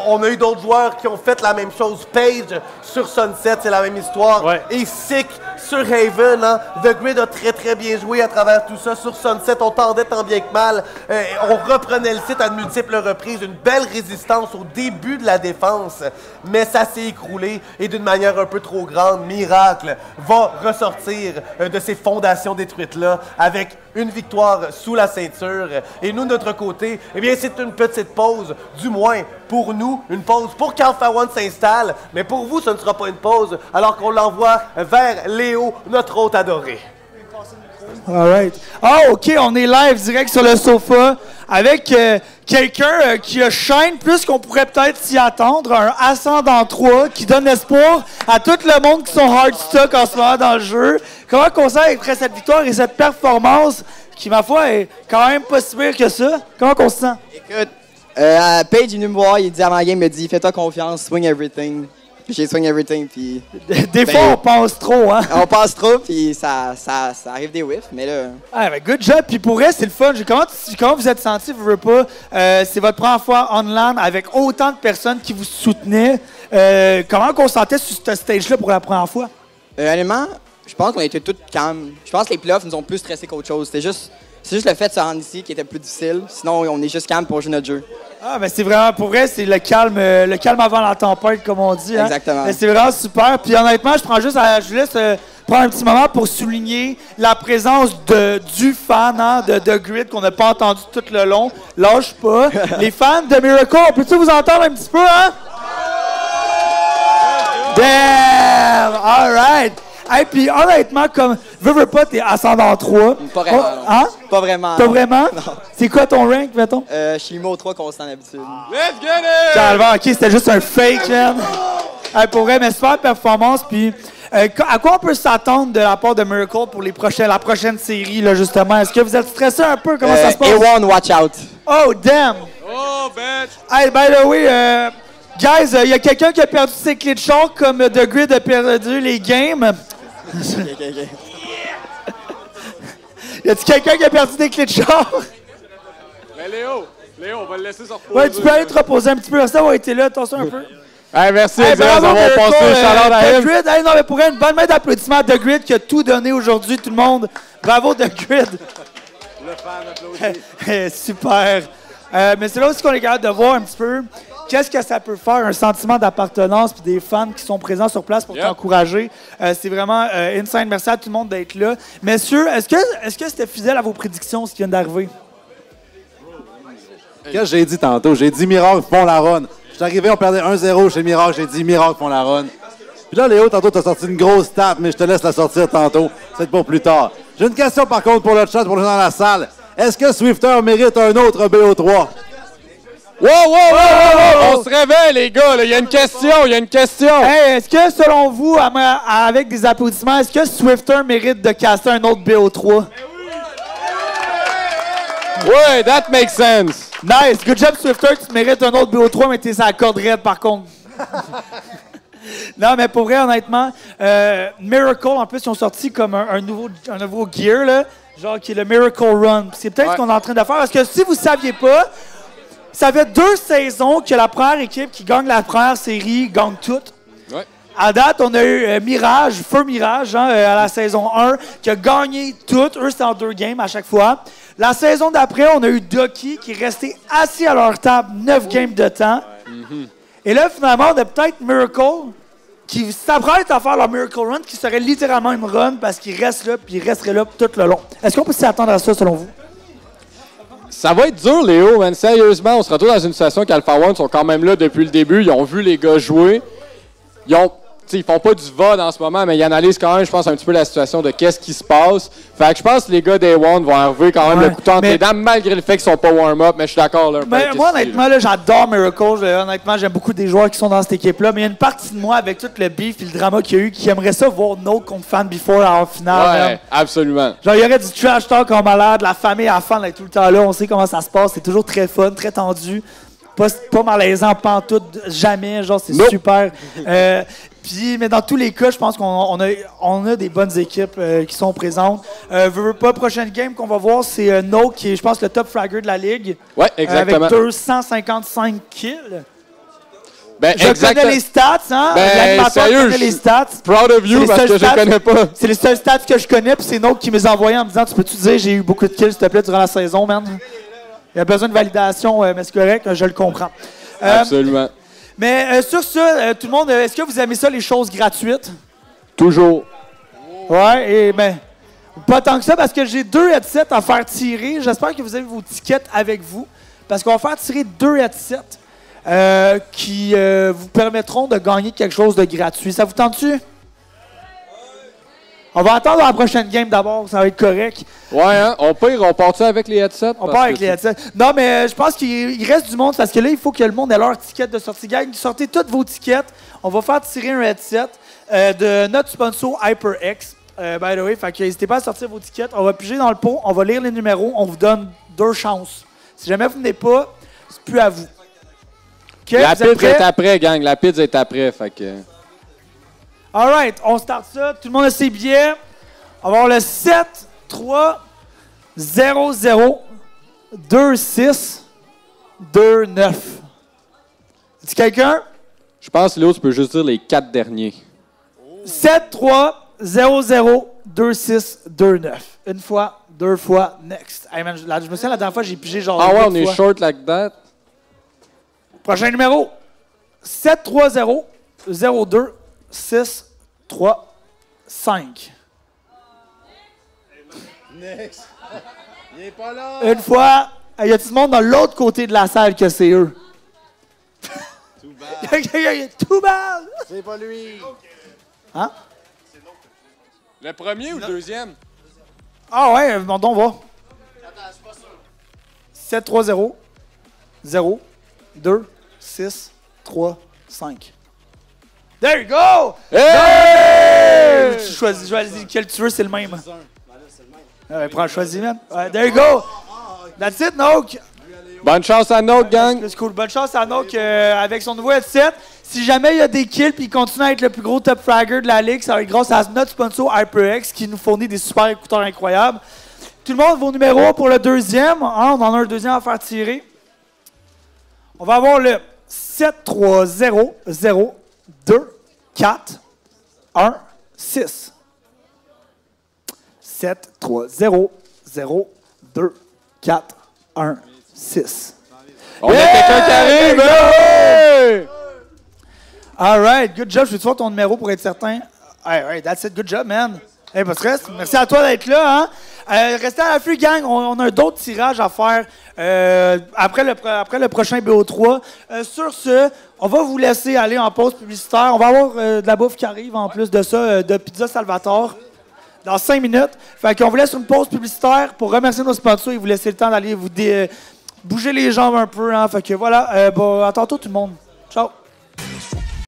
On a eu d'autres joueurs qui ont fait la même chose. Paige sur Sunset, c'est la même histoire. Ouais. Et Sick sur Haven. Hein. The Grid a très bien joué à travers tout ça. Sur Sunset, on tendait tant bien que mal. On reprenait le site à de multiples reprises. Une belle résistance au début de la défense. Mais ça s'est écroulé et d'une manière un peu trop grande. Miracle va ressortir de ces fondations détruites-là avec une victoire sous la ceinture. Et nous, de notre côté, eh bien, c'est une petite pause. Du moins, pour nous, une pause pour qu'Alpha One s'installe. Mais pour vous, ce ne sera pas une pause, alors qu'on l'envoie vers Léo, notre hôte adoré. All right. OK, on est live direct sur le sofa avec quelqu'un qui a shine plus qu'on pourrait peut-être s'y attendre. Un Ascendant 3 qui donne espoir à tout le monde qui sont hard stock en ce moment dans le jeu. Comment on sent après cette victoire et cette performance qui, ma foi, est quand même pas si pire que ça? Comment on se sent? Écoute, Paige est venu me voir, il dit avant la game, il me dit « Fais-toi confiance, swing everything ». Puis j'ai swing everything, puis... Des fois, on pense trop, hein? On pense trop, puis ça arrive des whiffs, mais là... Ah, ben good job, puis pour elle, c'est le fun. Comment vous êtes senti, vous voulez pas? C'est votre première fois online avec autant de personnes qui vous soutenaient. Comment on se sentait sur ce stage-là pour la première fois? Honnêtement, je pense qu'on était tous calmes. Je pense que les playoffs nous ont plus stressés qu'autre chose. C'est juste le fait de se rendre ici qui était plus difficile. Sinon, on est juste calme pour jouer notre jeu. Ah, ben c'est vraiment, pour vrai, c'est le calme avant la tempête, comme on dit. Hein? Exactement. C'est vraiment super. Puis honnêtement, je vous laisse prendre un petit moment pour souligner la présence du fan de The Grid qu'on n'a pas entendu tout le long. Lâche pas. Les fans de Miracle, on peut-tu vous entendre un petit peu, hein? Damn! All right! Hey, puis honnêtement, comme veux pas, t'es ascendant 3. Pas vraiment. Oh, hein? Pas vraiment. Pas non. vraiment? Non. C'est quoi ton rank, mettons? Je suis Imo 3 constant d'habitude. Let's get it! Calvaire, ok, c'était juste un fake, man. Hey, pour vrai, mais super performance, puis à quoi on peut s'attendre de la part de Miracle pour la prochaine série, là, justement? Est-ce que vous êtes stressé un peu? Comment ça se passe? A1, watch out. Oh, damn! Oh, bitch! Hey, by the way, guys, il y a quelqu'un qui a perdu ses clés de char comme The Grid a perdu les games. Ok. Y a-t-il quelqu'un qui a perdu des clés de char? Mais Léo, on va le laisser se reposer. Ouais, tu peux aller te reposer un petit peu. Merci d'avoir été là. Attention un peu. Hey, merci, Hey, Xavier, bravo, d'avoir Miracle, passé. Shout-out à The him. Grid. Hey, non, mais pour une bonne main d'applaudissements à The Grid qui a tout donné aujourd'hui, tout le monde. Bravo, The Grid. Le fan applaudit. Super. Mais c'est là aussi qu'on est capable de voir un petit peu qu'est-ce que ça peut faire, un sentiment d'appartenance puis des fans qui sont présents sur place pour t'encourager. C'est vraiment insane. Merci à tout le monde d'être là. Messieurs, est-ce que c'était fidèle à vos prédictions, ce qui vient d'arriver? Qu'est-ce que j'ai dit tantôt? J'ai dit Miracle font la run. Je suis arrivé, on perdait 1-0 chez Miracle. J'ai dit Miracle font la run. Puis là, Léo, tantôt, t'as sorti une grosse tape, mais je te laisse la sortir tantôt. C'est pour plus tard. J'ai une question, par contre, pour le chat, pour les gens dans la salle. Est-ce que Swifter mérite un autre BO3? Wow! On se réveille, les gars. Il y a une question. Hey, est-ce que, selon vous, avec des applaudissements, est-ce que Swifter mérite de casser un autre BO3? Ouais, that makes sense. Nice. Good job, Swifter. Tu mérites un autre BO3, mais t'es sur la corde raide, par contre. Non, mais pour vrai, honnêtement, Miracle, en plus, ils ont sorti comme un nouveau gear, là, genre qui est le Miracle Run. Puis c'est peut-être ce qu'on est en train de faire, parce que si vous ne saviez pas, ça fait 2 saisons que la première équipe qui gagne la première série gagne toutes. Ouais. À date, on a eu Feu Mirage, à la saison 1, qui a gagné toutes. Eux, c'était en 2 games à chaque fois. La saison d'après, on a eu Ducky qui est resté assis à leur table 9 games de temps. Et là, finalement, on a peut-être Miracle qui s'apprête à faire leur Miracle Run, qui serait littéralement une run parce qu'il reste là puis il resterait là tout le long. Est-ce qu'on peut s'y attendre à ça, selon vous? Ça va être dur, Léo, man. Sérieusement, on se retrouve dans une situation qu'Alpha One sont quand même là depuis le début. Ils ont vu les gars jouer. Ils font pas du VOD en ce moment, mais ils analysent quand même, je pense, un petit peu la situation de qu'est-ce qui se passe. Fait que je pense que les gars Day One vont arriver quand même le couteau entre les dents, malgré le fait qu'ils sont pas warm-up, mais je suis d'accord. Là, Mais moi, honnêtement, là, j'adore Miracle. Honnêtement, j'aime beaucoup des joueurs qui sont dans cette équipe-là. Mais il y a une partie de moi, avec tout le beef et le drama qu'il y a eu, qui aimerait ça voir No contre Fan Before en finale. Ouais, man. absolument. Genre, il y aurait du trash talk en malade, la famille à fan est tout le temps là. On sait comment ça se passe. C'est toujours très fun, très tendu. Pas malaisant, pantoute, jamais. Genre, c'est super. Mais dans tous les cas, je pense qu'on a des bonnes équipes qui sont présentes. Veux pas, prochaine game qu'on va voir, c'est No, qui est, je pense, le top fragger de la ligue. Ouais, exactement. Avec 255 kills. Ben, Je connais les stats, hein? L'animateur sérieux, connaît les stats. Proud of you parce que je les connais pas. C'est les seuls stats que je connais, puis c'est No qui me les a envoyés en me disant, tu peux-tu dire, j'ai eu beaucoup de kills, s'il te plaît, durant la saison, man? Il y a besoin de validation, mais c'est correct, je le comprends. Absolument. Mais sur ça, tout le monde, est-ce que vous aimez ça, les choses gratuites? Toujours. Ouais, et ben, pas tant que ça, parce que j'ai 2 headsets à faire tirer. J'espère que vous avez vos tickets avec vous, parce qu'on va faire tirer 2 headsets qui vous permettront de gagner quelque chose de gratuit. Ça vous tente-tu? On va attendre la prochaine game d'abord, ça va être correct. Ouais, hein? On part-tu avec les headsets? On part avec les headsets. Non, mais je pense qu'il reste du monde parce que là, il faut que le monde ait leur ticket de sortie. Gang, sortez tous vos tickets. On va faire tirer un headset de notre sponsor HyperX. By the way, fait que n'hésitez pas à sortir vos tickets. On va piger dans le pot, on va lire les numéros, on vous donne 2 chances. Si jamais vous venez pas, c'est plus à vous. Okay, la pizza est après, gang. La pizza est après, fait que... All right, on start ça. Tout le monde a ses billets. On va avoir le 7, 3, 0, 0, 2, 6, 2, 9. Est-ce quelqu'un? Je pense, Léo, tu peux juste dire les 4 derniers. 7, 3, 0, 0, 2, 6, 2, 9. Une fois, 2 fois, next. Hey man, je me souviens la dernière fois, j'ai pigé genre. Ah ouais, on est short like that. Prochain numéro. 7, 3, 0, 0, 2, 6, 3, 5. Next. Il est pas là. Une fois, il y a tout le monde dans l'autre côté de la salle que c'est eux. Too bad. Too bad. C'est pas lui. Hein? Le premier ou le deuxième? Ah ouais, bon, on va. Attends, je suis pas sûr. 7, 3, 0. 0, 2, 6, 3, 5. There you go! Hey! Tu choisis lequel tu veux, c'est le même. Prends, choisis, man. There you go! That's it, Noak. Bonne chance à Noak, gang. C'est cool. Bonne chance à Noak avec son nouveau headset. Si jamais il y a des kills et il continue à être le plus gros top fragger de la ligue, ça va être grâce à notre sponsor HyperX qui nous fournit des super écouteurs incroyables. Tout le monde, vos numéros pour le deuxième. Hein, on en a un deuxième à faire tirer. On va avoir le 7, 3, 0, 0, 2, 4, 1, 6. 7, 3, 0, 0, 2, 4, 1, 6. On a quelqu'un qui arrive! Hey! All right, good job. Je vais te voir ton numéro pour être certain. All right, that's it. Good job, man. Hey, pas de stress. Merci à toi d'être là. Hein? Restez à l'affût, gang. On a d'autres tirages à faire après le prochain BO3. Sur ce, on va vous laisser aller en pause publicitaire. On va avoir de la bouffe qui arrive en plus de ça, de Pizza Salvatore, dans 5 minutes. Fait qu'on vous laisse une pause publicitaire pour remercier nos sponsors et vous laisser le temps d'aller vous bouger les jambes un peu. Hein? Fait que voilà, à tantôt tout le monde. Ciao.